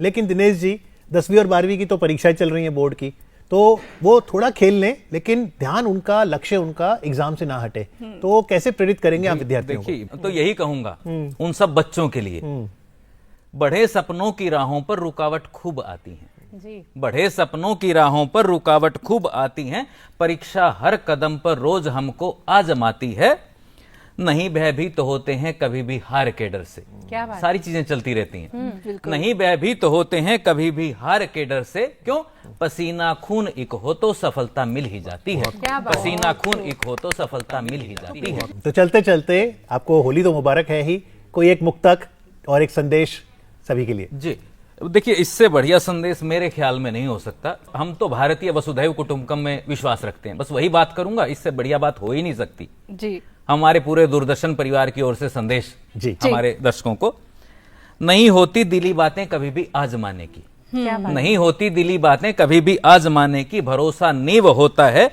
लेकिन दिनेश जी 10वीं और 12वीं की तो परीक्षाएं चल रही हैं बोर्ड की, तो वो थोड़ा खेल लें लेकिन ध्यान उनका, लक्ष्य उनका एग्जाम से ना हटे, तो कैसे प्रेरित करेंगे आप विद्यार्थियों को? तो यही कहूंगा उन सब बच्चों के लिए, बढ़े सपनों की राहों पर रुकावट खूब आती है जी। बढ़े सपनों की राहों पर रुकावट खूब आती हैं, परीक्षा हर कदम पर रोज हमको आजमाती है, नहीं भयभीत तो होते हैं कभी भी हार के डर से। क्या बात? सारी चीजें चलती रहती हैं। नहीं भयभीत तो होते हैं कभी भी हार के डर से, क्यों? पसीना खून एक हो तो सफलता मिल ही जाती है, पसीना खून एक हो तो सफलता मिल ही जाती है। तो चलते चलते आपको होली तो मुबारक है ही, कोई एक मुक्तक और एक संदेश सभी के लिए। जी देखिए, इससे बढ़िया संदेश मेरे ख्याल में नहीं हो सकता। हम तो भारतीय वसुधैव कुटुंबकम में विश्वास रखते हैं, बस वही बात करूंगा, इससे बढ़िया बात हो ही नहीं सकती जी। हमारे पूरे दूरदर्शन परिवार की ओर से संदेश जी हमारे दर्शकों को, नहीं होती दिली बातें कभी भी आजमाने की, नहीं होती दिली बातें कभी भी आजमाने की, भरोसा नींव होता है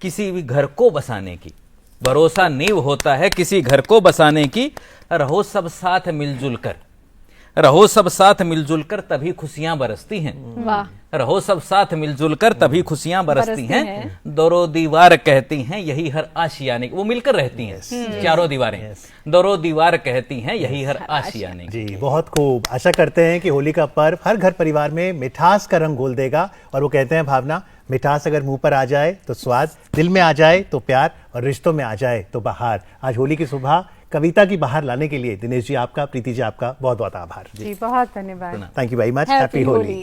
किसी भी घर को बसाने की, भरोसा नींव होता है किसी घर को बसाने की, रहो सब साथ मिलजुल कर, रहो सब साथ मिलजुल कर तभी खुशियां बरसती हैं, वाह। रहो सब साथ मिलजुल कर तभी खुशियां बरसती हैं, दरो दीवार कहती हैं यही हर आशियाने की, वो मिलकर रहती हैं चारों दीवारें, दरो दीवार कहती हैं यही हर आशियाने की। जी बहुत खूब। आशा करते हैं कि होली का पर्व हर घर परिवार में मिठास का रंग घोल देगा, और वो कहते हैं भावना, मिठास अगर मुंह पर आ जाए तो स्वाद, दिल में आ जाए तो प्यार, और रिश्तों में आ जाए तो बहार। आज होली की सुबह कविता की बाहर लाने के लिए दिनेश जी आपका, प्रीति जी आपका बहुत बहुत आभार। जी बहुत धन्यवाद। Thank you very much. Happy Holi.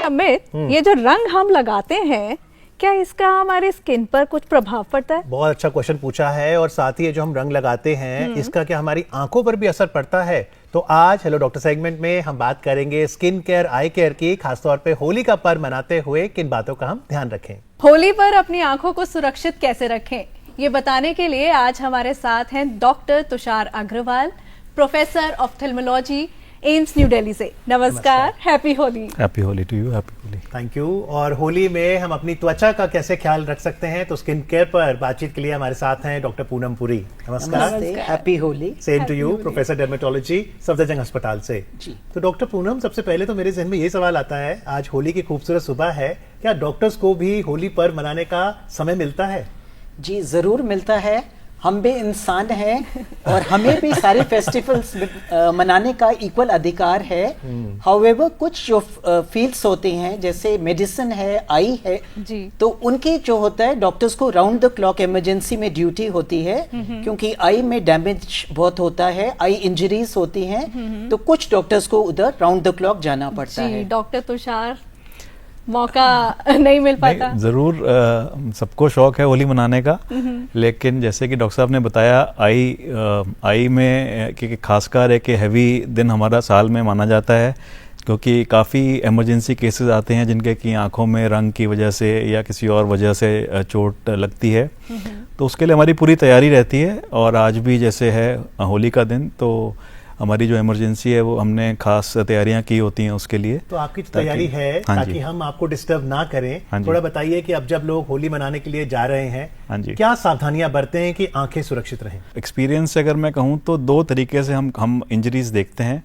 Amit, ये जो रंग हम लगाते हैं, क्या इसका हमारे स्किन पर कुछ प्रभाव पड़ता है? बहुत अच्छा क्वेश्चन पूछा है। और साथ ही ये जो हम रंग लगाते हैं, इसका क्या हमारी आंखों पर भी असर पड़ता है? तो आज हेलो डॉक्टर सेगमेंट में हम बात करेंगे स्किन केयर, आई केयर की, खासतौर पे होली का पर्व मनाते हुए किन बातों का हम ध्यान रखें। होली पर अपनी आंखों को सुरक्षित कैसे रखें, ये बताने के लिए आज हमारे साथ हैं doctor Tushar Agarwal, professor ophthalmology, AIIMS new Delhi से। नमस्कार, happy Holi. Happy Holi to you, happy Holi. Thank you. और होली में हम अपनी त्वचा का कैसे ख्याल रख सकते हैं, तो स्किन केयर पर बातचीत के लिए हमारे साथ हैं डॉक्टर पूनम पुरी। नमस्कार। Happy Holi. Same to you, professor dermatology Safdarjung अस्पताल से। तो डॉक्टर पूनम, सबसे पहले तो मेरे जहन में ये सवाल आता है, आज होली की खूबसूरत सुबह है, क्या डॉक्टर्स को भी होली पर मनाने का समय मिलता है? जी जरूर मिलता है, हम भी इंसान हैं और हमें भी सारे फेस्टिवल्स मनाने का इक्वल अधिकार है। हाउएवर कुछ जो फील्ड्स होते हैं जैसे मेडिसिन है, आई है जी, तो उनके जो होता है डॉक्टर्स को राउंड द क्लॉक इमरजेंसी में ड्यूटी होती है, क्योंकि आई में डैमेज बहुत होता है, आई इंजरीज होती हैं, तो कुछ डॉक्टर्स को उधर राउंड द क्लॉक जाना पड़ता है। डॉक्टर तुषार, मौका नहीं मिल पाता? जरूर सबको शौक है होली मनाने का, लेकिन जैसे कि डॉक्टर साहब ने बताया, आई में कि खासकर एक हैवी दिन हमारा साल में माना जाता है, क्योंकि काफ़ी इमरजेंसी केसेस आते हैं जिनके कि आंखों में रंग की वजह से या किसी और वजह से चोट लगती है, तो उसके लिए हमारी पूरी तैयारी रहती है। और आज भी जैसे है होली का दिन, तो हमारी जो इमरजेंसी है वो हमने खास तैयारियां की होती हैं उसके लिए। तो आपकी तैयारी है ताकि हम आपको डिस्टर्ब ना करें। थोड़ा बताइए कि अब जब लोग होली मनाने के लिए जा रहे हैं, क्या सावधानियां बरतें हैं कि आंखें सुरक्षित रहें? एक्सपीरियंस से अगर मैं कहूँ तो दो तरीके से हम इंजरीज देखते हैं।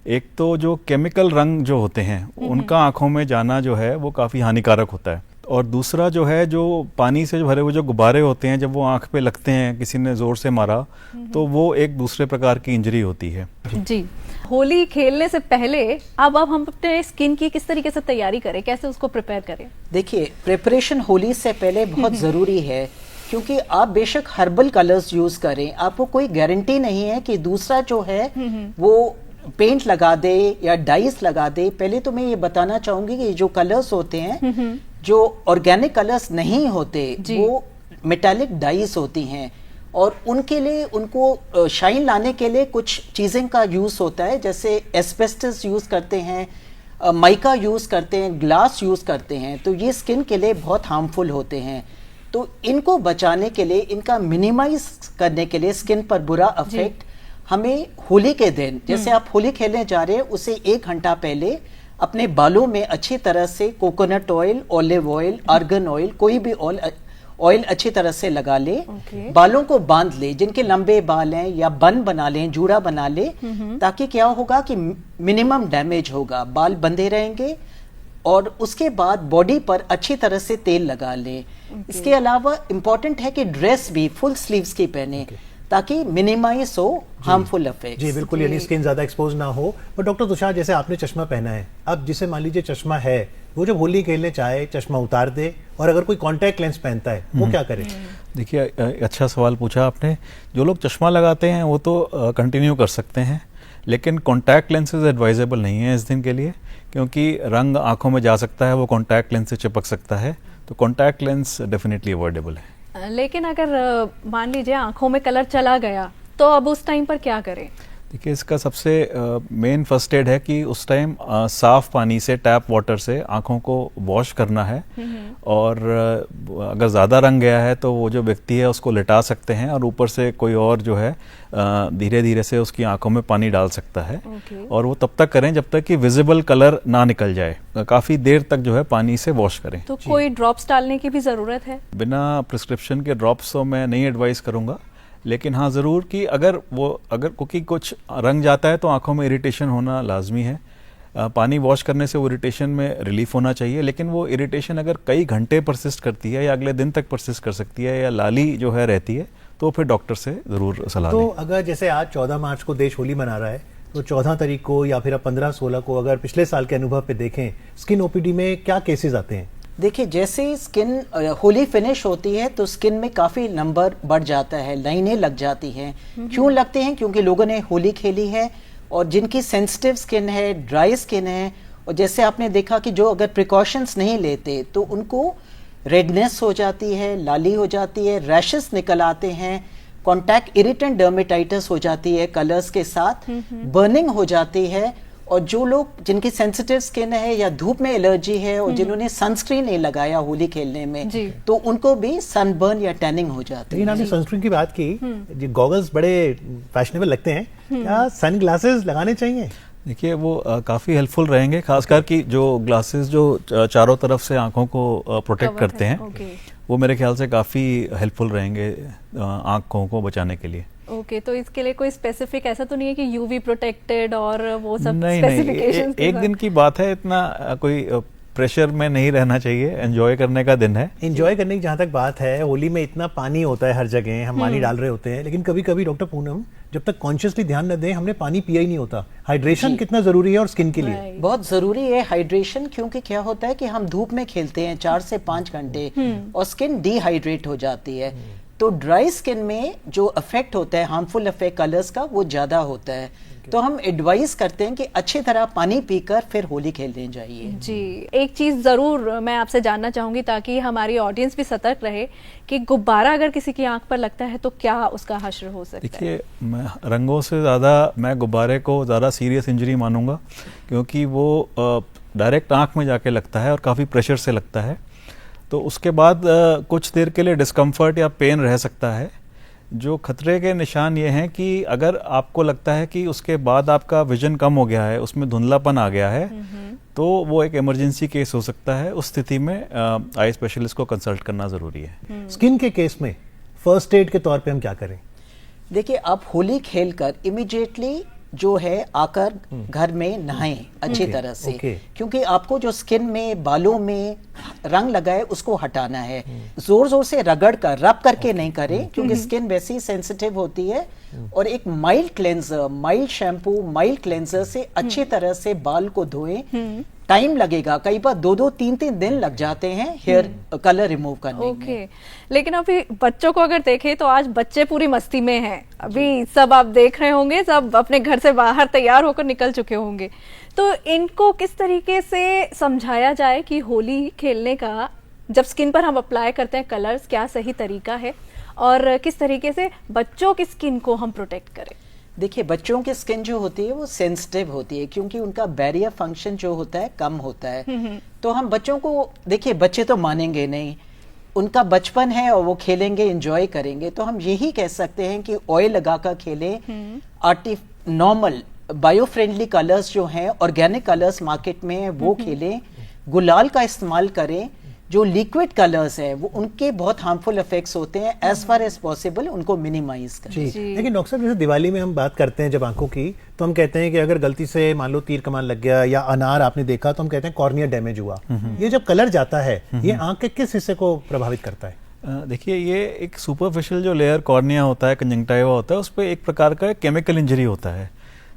एक तो जो केमिकल रंग जो होते हैं उनका आंखों में जाना जो है वो काफ़ी हानिकारक होता है, और दूसरा जो है जो पानी से भरे हुए जो गुब्बारे होते हैं, जब वो आंख पे लगते हैं, किसी ने जोर से मारा, तो वो एक दूसरे प्रकार की इंजरी होती है। जी, होली खेलने से पहले अब हम अपने स्किन की किस तरीके से तैयारी करें, कैसे उसको प्रिपेयर करें? देखिए, प्रिपरेशन होली से पहले बहुत ज़रूरी है, क्योंकि आप बेशक हर्बल कलर्स यूज़ करें, आपको कोई गारंटी नहीं है कि दूसरा जो है वो पेंट लगा दे या डाइस लगा दे। पहले तो मैं ये बताना चाहूंगी कि जो कलर्स होते हैं, जो ऑर्गेनिक कलर्स नहीं होते, वो मेटालिक डाइस होती हैं, और उनके लिए उनको शाइन लाने के लिए कुछ चीज़ें का यूज़ होता है, जैसे एस्बेस्टस यूज़ करते हैं, माइका यूज़ करते हैं, ग्लास यूज़ करते हैं, तो ये स्किन के लिए बहुत हार्मफुल होते हैं। तो इनको बचाने के लिए, इनका मिनिमाइज करने के लिए, स्किन पर बुरा अफेक्ट, हमें होली के दिन, जैसे आप होली खेलने जा रहे हैं, उसे 1 घंटा पहले अपने बालों में अच्छी तरह से coconut oil, olive oil, argan oil, कोई भी ऑयल अच्छी तरह से लगा ले। बालों को बांध ले, जिनके लंबे बाल हैं, या बन बना लें, जूड़ा बना ले, ताकि क्या होगा कि मिनिमम डैमेज होगा, बाल बंधे रहेंगे। और उसके बाद बॉडी पर अच्छी तरह से तेल लगा लें। इसके अलावा इम्पोर्टेंट है कि ड्रेस भी फुल स्लीव्स की पहने, ताकि मिनिमाइज हो हार्मफुल इफेक्ट। जी बिल्कुल, यानी स्किन ज्यादा एक्सपोज ना हो। पर डॉक्टर तुषार, जैसे आपने चश्मा पहना है, अब जिसे मान लीजिए चश्मा है, वो जब होली खेलने चाहे चश्मा उतार दे, और अगर कोई कॉन्टैक्ट लेंस पहनता है वो क्या करे? देखिए, अच्छा सवाल पूछा आपने। जो लोग चश्मा लगाते हैं वो तो कंटिन्यू कर सकते हैं, लेकिन कॉन्टैक्ट लेंसेज एडवाइजेबल नहीं है इस दिन के लिए, क्योंकि रंग आंखों में जा सकता है, वो कॉन्टैक्ट लेंस से चिपक सकता है, तो कॉन्टैक्ट लेंस डेफिनेटली अवॉइडेबल है। लेकिन अगर मान लीजिए आंखों में कलर चला गया, तो अब उस टाइम पर क्या करें? देखिए, इसका सबसे मेन फर्स्ट एड है कि उस टाइम साफ पानी से, टैप वाटर से आंखों को वॉश करना है, और अगर ज़्यादा रंग गया है तो वो जो व्यक्ति है उसको लिटा सकते हैं, और ऊपर से कोई और जो है धीरे धीरे से उसकी आंखों में पानी डाल सकता है। और वो तब तक करें जब तक कि विजिबल कलर ना निकल जाए, काफ़ी देर तक जो है पानी से वॉश करें। तो कोई ड्रॉप्स डालने की भी ज़रूरत है? बिना प्रिस्क्रिप्शन के ड्रॉप्स तो मैं नहीं एडवाइस करूँगा, लेकिन हाँ ज़रूर कि अगर क्योंकि कुछ रंग जाता है तो आंखों में इरिटेशन होना लाजमी है। पानी वॉश करने से वो इरिटेशन में रिलीफ होना चाहिए, लेकिन वो इरिटेशन अगर कई घंटे परसिस्ट करती है या अगले दिन तक परसिस्ट कर सकती है, या लाली जो है रहती है, तो फिर डॉक्टर से ज़रूर सलाह लें। तो अगर जैसे आज 14 मार्च को देश होली मना रहा है, तो 14 तारीख को या फिर 15-16 को अगर पिछले साल के अनुभव पे देखें, स्किन ओपीडी में क्या केसेस आते हैं? देखिए, जैसे स्किन होली फिनिश होती है तो स्किन में काफ़ी नंबर बढ़ जाता है, लाइनें लग जाती हैं। क्यों लगते हैं? क्योंकि लोगों ने होली खेली है, और जिनकी सेंसिटिव स्किन है, ड्राई स्किन है, और जैसे आपने देखा कि जो अगर प्रिकॉशंस नहीं लेते तो उनको रेडनेस हो जाती है, लाली हो जाती है, रैशेस निकल आते हैं, कॉन्टैक्ट इरिटेंट डर्मेटाइटिस हो जाती है कलर्स के साथ, बर्निंग हो जाती है। और जो लोग जिनकी सेंसिटिव स्किन है या धूप में एलर्जी है, और जिन्होंने सनस्क्रीन नहीं लगाया होली खेलने में, तो उनको भी सनबर्न या टैनिंग हो जाती है। लेकिन आपने सनस्क्रीन की बात की, गॉगल्स बड़े फैशनेबल लगते हैं, क्या सन ग्लासेस लगाने चाहिए? देखिए वो काफ़ी हेल्पफुल रहेंगे, खासकर कि जो ग्लासेस जो चारों तरफ से आंखों को प्रोटेक्ट करते हैं वो मेरे ख्याल से काफ़ी हेल्पफुल रहेंगे आंखों को बचाने के लिए। ओके, तो इसके लिए कोई स्पेसिफिक ऐसा तो नहीं है कि यूवी प्रोटेक्टेड और वो सब नहीं, स्पेसिफिकेशंस? एक दिन की बात है, इतना कोई प्रेशर में नहीं रहना चाहिए, एंजॉय करने का दिन है। एंजॉय करने की जहाँ तक बात है, होली में इतना पानी होता है हर जगह, हम पानी डाल रहे होते हैं, लेकिन कभी कभी डॉक्टर पूनम जब तक कॉन्शियसली ध्यान न दें हमने पानी पिया ही नहीं होता। हाइड्रेशन कितना जरूरी है और स्किन के लिए? बहुत जरूरी है हाइड्रेशन, क्योंकि क्या होता है कि हम धूप में खेलते हैं 4 से 5 घंटे और स्किन डिहाइड्रेट हो जाती है, तो ड्राई स्किन में जो इफेक्ट होता है, हार्मफुल इफेक्ट कलर्स का, वो ज्यादा होता है। तो हम एडवाइस करते हैं कि अच्छी तरह पानी पीकर फिर होली खेलने जाइए। जी, एक चीज जरूर मैं आपसे जानना चाहूंगी ताकि हमारी ऑडियंस भी सतर्क रहे कि गुब्बारा अगर किसी की आंख पर लगता है तो क्या उसका हश्र हो सकता है? देखिए, मैं रंगों से ज़्यादा मैं गुब्बारे को ज़्यादा सीरियस इंजरी मानूंगा, क्योंकि वो डायरेक्ट आंख में जाके लगता है और काफ़ी प्रेशर से लगता है। तो उसके बाद कुछ देर के लिए डिस्कम्फर्ट या पेन रह सकता है। जो खतरे के निशान ये हैं कि अगर आपको लगता है कि उसके बाद आपका विजन कम हो गया है, उसमें धुंधलापन आ गया है, तो वो एक इमरजेंसी केस हो सकता है। उस स्थिति में आई स्पेशलिस्ट को कंसल्ट करना ज़रूरी है। स्किन के केस में फर्स्ट एड के तौर पे हम क्या करें? देखिए, आप होली खेलकर इमीडिएटली जो है आकर घर में नहाएं अच्छी तरह से, क्योंकि आपको जो स्किन में, बालों में रंग लगा है उसको हटाना है। जोर जोर से रगड़ कर, रब करके नहीं करें, क्योंकि स्किन वैसे ही सेंसिटिव होती है। और एक mild cleanser, mild shampoo, mild cleanser से अच्छी तरह से बाल को धोएं। टाइम लगेगा, कई बार 2-2, 3-3 दिन लग जाते हैं हेयर कलर रिमूव करने में। लेकिन अभी बच्चों को अगर देखें तो आज बच्चे पूरी मस्ती में हैं। अभी सब आप देख रहे होंगे, सब अपने घर से बाहर तैयार होकर निकल चुके होंगे। तो इनको किस तरीके से समझाया जाए कि होली खेलने का जब स्किन पर हम अप्लाई करते हैं कलर्स, क्या सही तरीका है और किस तरीके से बच्चों की स्किन को हम प्रोटेक्ट करें? देखिए, बच्चों की स्किन जो होती है वो सेंसिटिव होती है, क्योंकि उनका बैरियर फंक्शन जो होता है कम होता है। तो हम बच्चों को, देखिए बच्चे तो मानेंगे नहीं, उनका बचपन है और वो खेलेंगे, एंजॉय करेंगे। तो हम यही कह सकते हैं कि ऑयल लगाकर खेलें, नॉर्मल बायो फ्रेंडली कलर्स जो हैं, ऑर्गेनिक कलर्स मार्केट में हैं वो खेलें, गुलाल का इस्तेमाल करें। जो लिक्विड कलर्स हैं वो उनके बहुत हार्मफुल इफेक्ट्स होते हैं, एज फार एज पॉसिबल उनको मिनिमाइज करें। लेकिन डॉक्टर साहब, जैसे दिवाली में हम बात करते हैं जब आंखों की, तो हम कहते हैं कि अगर गलती से मान लो तीर कमान लग गया या अनार आपने देखा तो हम कहते हैं कॉर्निया डैमेज हुआ। ये जब कलर जाता है ये आंख के किस हिस्से को प्रभावित करता है? देखिए, ये एक सुपरफिशियल जो लेयर कॉर्निया होता है, कंजंक्टिवा होता है, उस पर एक प्रकार का केमिकल इंजरी होता है।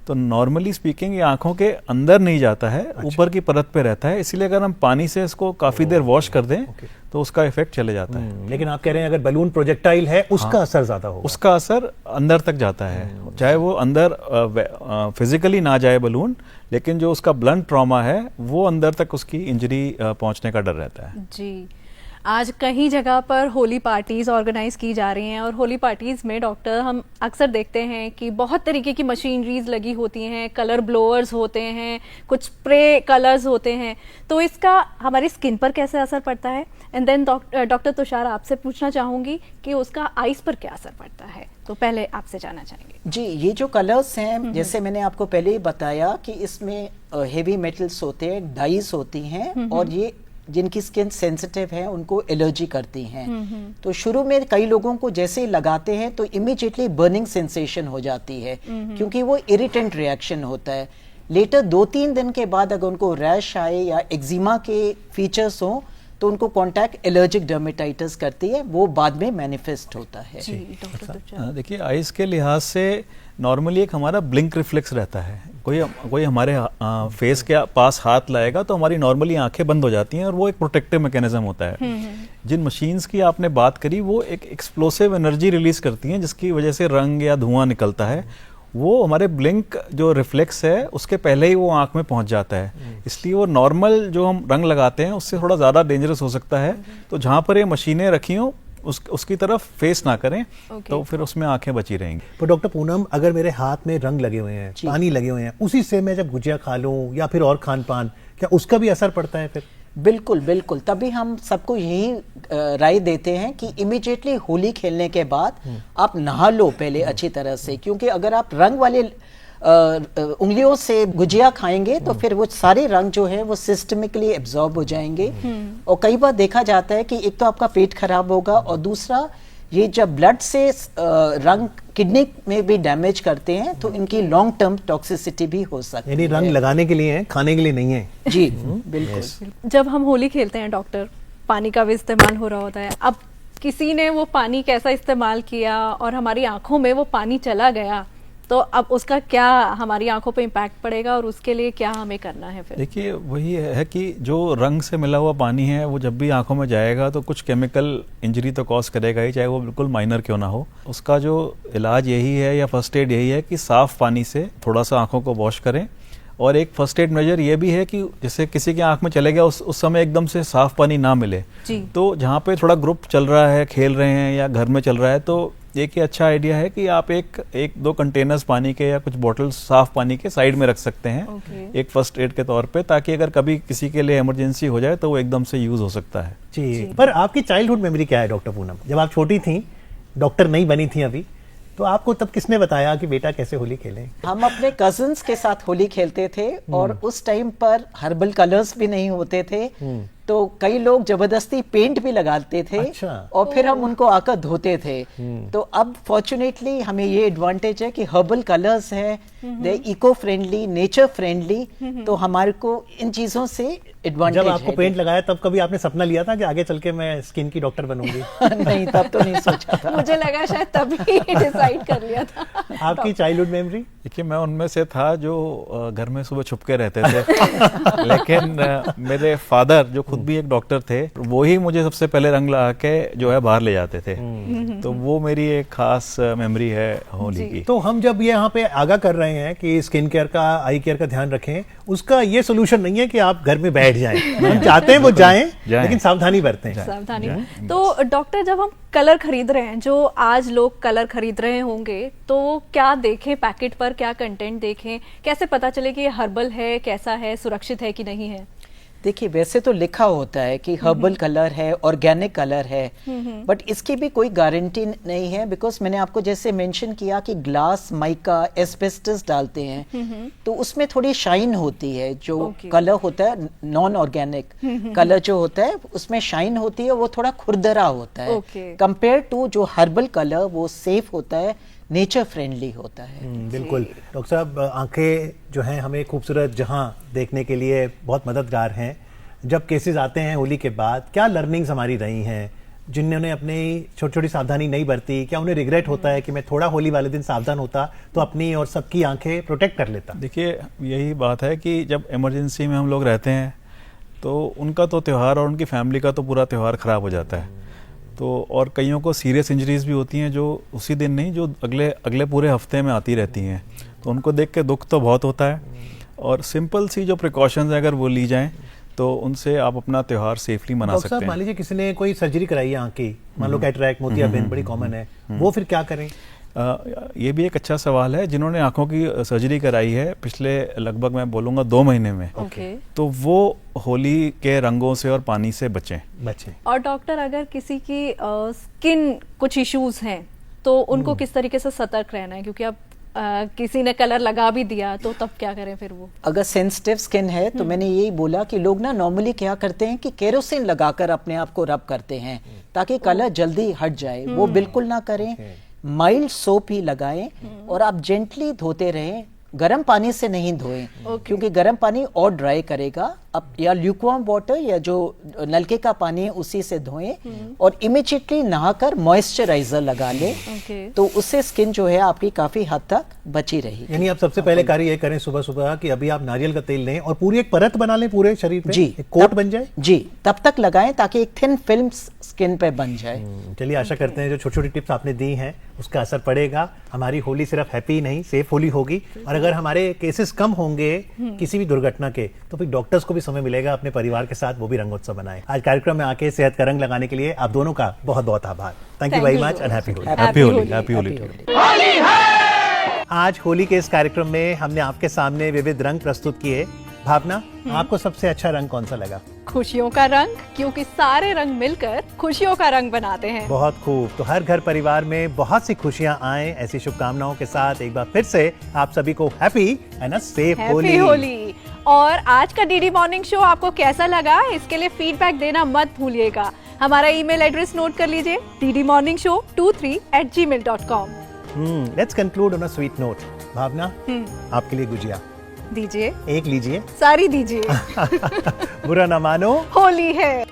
तो नॉर्मली स्पीकिंग ये आंखों के अंदर नहीं जाता है, ऊपर की परत पे रहता है। इसीलिए अगर हम पानी से इसको काफी देर वॉश कर दें तो उसका इफेक्ट चले जाता है। लेकिन आप कह रहे हैं अगर बलून प्रोजेक्टाइल है उसका असर ज्यादा होगा? उसका असर अंदर तक जाता है, चाहे वो अंदर फिजिकली ना जाए बलून, लेकिन जो उसका ब्लंट ट्रॉमा है वो अंदर तक उसकी इंजरी पहुंचने का डर रहता है। जी, आज कई जगह पर होली पार्टीज ऑर्गेनाइज की जा रही हैं और होली पार्टीज में डॉक्टर हम अक्सर देखते हैं कि बहुत तरीके की मशीनरीज लगी होती हैं, कलर ब्लोअर्स होते हैं, कुछ स्प्रे कलर्स होते हैं। तो इसका हमारी स्किन पर कैसे असर पड़ता है? एंड देन डॉक्टर तुषार, आपसे पूछना चाहूंगी कि उसका आइज पर क्या असर पड़ता है। तो पहले आपसे जानना चाहेंगे। जी, ये जो कलर्स हैं, जैसे मैंने आपको पहले ही बताया कि इसमें हेवी मेटल्स होते हैं, डाइज होती हैं, और ये जिनकी स्किन सेंसिटिव है उनको एलर्जी करती हैं। तो शुरू में कई लोगों को जैसे ही लगाते हैं तो इमीडिएटली बर्निंग सेंसेशन हो जाती है, क्योंकि वो इरिटेंट रिएक्शन होता है। लेटर 2-3 दिन के बाद अगर उनको रैश आए या एक्जिमा के फीचर्स हो तो उनको कॉन्टैक्ट एलर्जिक डर्मेटाइटिस करती है, वो बाद में मैनिफेस्ट होता है। देखिए, आइज के लिहाज से नॉर्मली एक हमारा ब्लिंक रिफ्लेक्स रहता है। कोई हमारे फेस के पास हाथ लाएगा तो हमारी नॉर्मली आंखें बंद हो जाती हैं, और वो एक प्रोटेक्टिव मैकेनिज्म होता है। जिन मशीन्स की आपने बात करी वो एक एक्सप्लोसिव एनर्जी रिलीज करती हैं, जिसकी वजह से रंग या धुआं निकलता है। वो हमारे ब्लिंक जो रिफ्लेक्स है उसके पहले ही वो आंख में पहुंच जाता है, इसलिए वो नॉर्मल जो हम रंग लगाते हैं उससे थोड़ा ज़्यादा डेंजरस हो सकता है। तो जहाँ पर ये मशीनें रखी हों उसकी तरफ फेस ना करें, तो फिर उसमें आंखें बची रहेंगी। तो डॉक्टर पूनम, अगर मेरे हाथ में रंग लगे हुए हैं, पानी लगे हुए हैं, उसी से मैं जब गुजिया खा लूं या फिर और खान पान, क्या उसका भी असर पड़ता है फिर? बिल्कुल बिल्कुल, तभी हम सबको यही राय देते हैं कि इमीडिएटली होली खेलने के बाद आप नहा लो पहले अच्छी तरह से, क्योंकि अगर आप रंग वाले उंगलियों से गुजिया खाएंगे तो फिर वो सारे रंग जो है वो सिस्टमिकली एब्जॉर्ब हो जाएंगे। और कई बार देखा जाता है कि एक तो आपका पेट खराब होगा और दूसरा ये जब ब्लड से रंग किडनी में भी डैमेज करते हैं तो इनकी लॉन्ग टर्म टॉक्सिसिटी भी हो सकती है। यानी रंग लगाने के लिए है, खाने के लिए नहीं है। जी बिल्कुल। जब हम होली खेलते हैं डॉक्टर, पानी का भी इस्तेमाल हो रहा होता है। अब किसी ने वो पानी कैसा इस्तेमाल किया और हमारी आंखों में वो पानी चला गया, तो अब उसका क्या हमारी आंखों पे इम्पैक्ट पड़ेगा और उसके लिए क्या हमें करना है फिर? देखिए वही है कि जो रंग से मिला हुआ पानी है वो जब भी आंखों में जाएगा तो कुछ केमिकल इंजरी तो कॉज करेगा ही, चाहे वो बिल्कुल माइनर क्यों ना हो। उसका जो इलाज यही है या फर्स्ट एड यही है कि साफ पानी से थोड़ा सा आंखों को वॉश करें। और एक फर्स्ट एड मेजर ये भी है कि जैसे किसी की आंख में चले गया उस समय एकदम से साफ पानी ना मिले तो जहाँ पे थोड़ा ग्रुप चल रहा है, खेल रहे हैं या घर में चल रहा है, तो एक ही अच्छा आइडिया है कि आप एक दो कंटेनर्स पानी के या कुछ बॉटल्स साफ पानी के साइड में रख सकते हैं एक फर्स्ट एड के तौर पे, ताकि अगर कभी किसी के लिए इमरजेंसी हो जाए तो वो एकदम से यूज हो सकता है। जी। पर आपकी चाइल्डहुड मेमोरी क्या है डॉक्टर पूनम? जब आप छोटी थी, डॉक्टर नहीं बनी थी अभी, तो आपको तब किसने बताया कि बेटा कैसे होली खेलें? हम अपने कजिन्स के साथ होली खेलते थे और उस टाइम पर हर्बल कलर्स भी नहीं होते थे, तो कई लोग जबरदस्ती पेंट भी लगाते थे। अच्छा। और फिर हम उनको आकर धोते थे। तो अब फॉर्चुनेटली हमें ये एडवांटेज है कि हर्बल कलर्स है, दे इको फ्रेंडली, नेचर फ्रेंडली, तो हमारे को इन चीजों से एडवांटेज जब आपको पेंट लगाया तब कभी आपने सपना लिया था कि आगे चल के मैं स्किन की डॉक्टर बनूंगी? नहीं, तब तो नहीं सोचा था। मुझे लगा शायद तभी डिसाइड कर लिया था। आपकी चाइल्डहुड मेमोरी? देखिए मैं उनमें से था जो घर में सुबह छुप के रहते थे लेकिन मेरे फादर जो खुद भी एक डॉक्टर थे, वो ही मुझे सबसे पहले रंग लगा के जो है बाहर ले जाते थे। तो वो मेरी एक खास मेमोरी है होली की। तो हम जब ये यहाँ पे आगाह कर रहे हैं कि स्किन केयर का, आई केयर का ध्यान रखें, उसका ये सोल्यूशन नहीं है कि आप घर में बैठ जाएं। हम चाहते हैं वो जाएं, लेकिन सावधानी बरतें। सावधानी। तो डॉक्टर जब हम कलर खरीद रहे हैं, जो आज लोग कलर खरीद रहे होंगे, तो क्या देखें पैकेट पर, क्या कंटेंट देखें, कैसे पता चले कि ये हर्बल है, कैसा है, सुरक्षित है कि नहीं है? देखिए वैसे तो लिखा होता है कि हर्बल कलर है, ऑर्गेनिक कलर है, बट इसकी भी कोई गारंटी नहीं है, बिकॉज मैंने आपको जैसे मेंशन किया कि ग्लास, माइका, एस्बेस्टस डालते हैं, तो उसमें थोड़ी शाइन होती है। जो कलर होता है नॉन ऑर्गेनिक कलर जो होता है उसमें शाइन होती है, वो थोड़ा खुरदरा होता है कंपेयर टू जो हर्बल कलर वो सेफ होता है, नेचर फ्रेंडली होता है। बिल्कुल डॉक्टर साहब, आंखें जो हैं हमें खूबसूरत जहां देखने के लिए बहुत मददगार हैं। जब केसेस आते हैं होली के बाद, क्या लर्निंग्स हमारी रही हैं? जिन्होंने अपनी छोटी छोटी सावधानी नहीं बरती, क्या उन्हें रिग्रेट होता है कि मैं थोड़ा होली वाले दिन सावधान होता तो अपनी और सबकी आंखें प्रोटेक्ट कर लेता? देखिए यही बात है कि जब इमरजेंसी में हम लोग रहते हैं तो उनका तो त्यौहार और उनकी फैमिली का तो पूरा त्यौहार खराब हो जाता है। तो और कईयों को सीरियस इंजरीज भी होती हैं जो उसी दिन नहीं, जो अगले पूरे हफ्ते में आती रहती हैं। तो उनको देख के दुख तो बहुत होता है, और सिंपल सी जो प्रिकॉशंस अगर वो ली जाएं तो उनसे आप अपना त्यौहार सेफली मना सकते हैं। मान लीजिए किसी ने कोई सर्जरी कराई है आंख की, मान लो कैटरैक्ट, मोतियाबिंद बड़ी कॉमन है, वो फिर क्या करें? ये भी एक अच्छा सवाल है। जिन्होंने आंखों की सर्जरी कराई है पिछले लगभग मैं बोलूँगा 2 महीने में, तो वो होली के रंगों से और पानी से बचें। और डॉक्टर अगर किसी की स्किन कुछ इश्यूज हैं तो उनको किस तरीके से सतर्क रहना है? क्योंकि अब किसी ने कलर लगा भी दिया तो तब क्या करें फिर? वो अगर सेंसिटिव स्किन है तो मैंने यही बोला कि लोग ना नॉर्मली क्या करते हैं कि केरोसिन लगाकर अपने आप को रब करते हैं ताकि कलर जल्दी हट जाए। वो बिल्कुल ना करें, माइल्ड सोप ही लगाएं और आप जेंटली धोते रहें, गर्म पानी से नहीं धोएं, क्योंकि गर्म पानी और ड्राई करेगा। अब या ल्यूकवार्म वाटर या जो नलके का पानी है उसी से धोएं और इमीडिएटली नहाकर मॉइस्चराइजर लगा लें, तो उससे स्किन जो है आपकी काफी हद तक बची रही। यानी आप सबसे पहले कार्य ये करें सुबह सुबह कि अभी आप नारियल का तेल लें और पूरी एक परत बना लें पूरे शरीर पे, जी, एक कोट बन जाए। जी, तब तक लगाएं ताकि एक थिन फिल्म स्किन पे बन जाए। चलिए आशा करते हैं जो छोटी छोटी टिप्स आपने दी हैं उसका असर पड़ेगा। हमारी होली सिर्फ हैप्पी नहीं, सेफ होली होगी। और अगर हमारे केसेस कम होंगे किसी भी दुर्घटना के, तो फिर डॉक्टर्स को भी समय मिलेगा अपने परिवार के साथ वो भी रंगोत्सव बनाए। आज कार्यक्रम में आके सेहत का रंग लगाने के लिए आप दोनों का बहुत बहुत आभार। Thank you very much and happy Holi. Happy Holi. Happy Holi. आज होली के इस कार्यक्रम में हमने आपके सामने विविध रंग प्रस्तुत किए भावना, आपको सबसे अच्छा रंग कौन सा लगा? खुशियों का रंग, क्योंकि सारे रंग मिलकर खुशियों का रंग बनाते हैं। बहुत खूब। तो हर घर परिवार में बहुत सी खुशियां आए, ऐसी शुभकामनाओं के साथ एक बार फिर से आप सभी को happy and a safe happy Holi. और आज का डीडी मॉर्निंग शो आपको कैसा लगा, इसके लिए फीडबैक देना मत भूलिएगा। हमारा ईमेल एड्रेस नोट कर लीजिए, ddmorningshow23@gmail.com। Let's conclude on a sweet note. Bhavna, आपके लिए गुजिया दीजिए, एक लीजिए। सारी दीजिए। बुरा ना मानो, होली है।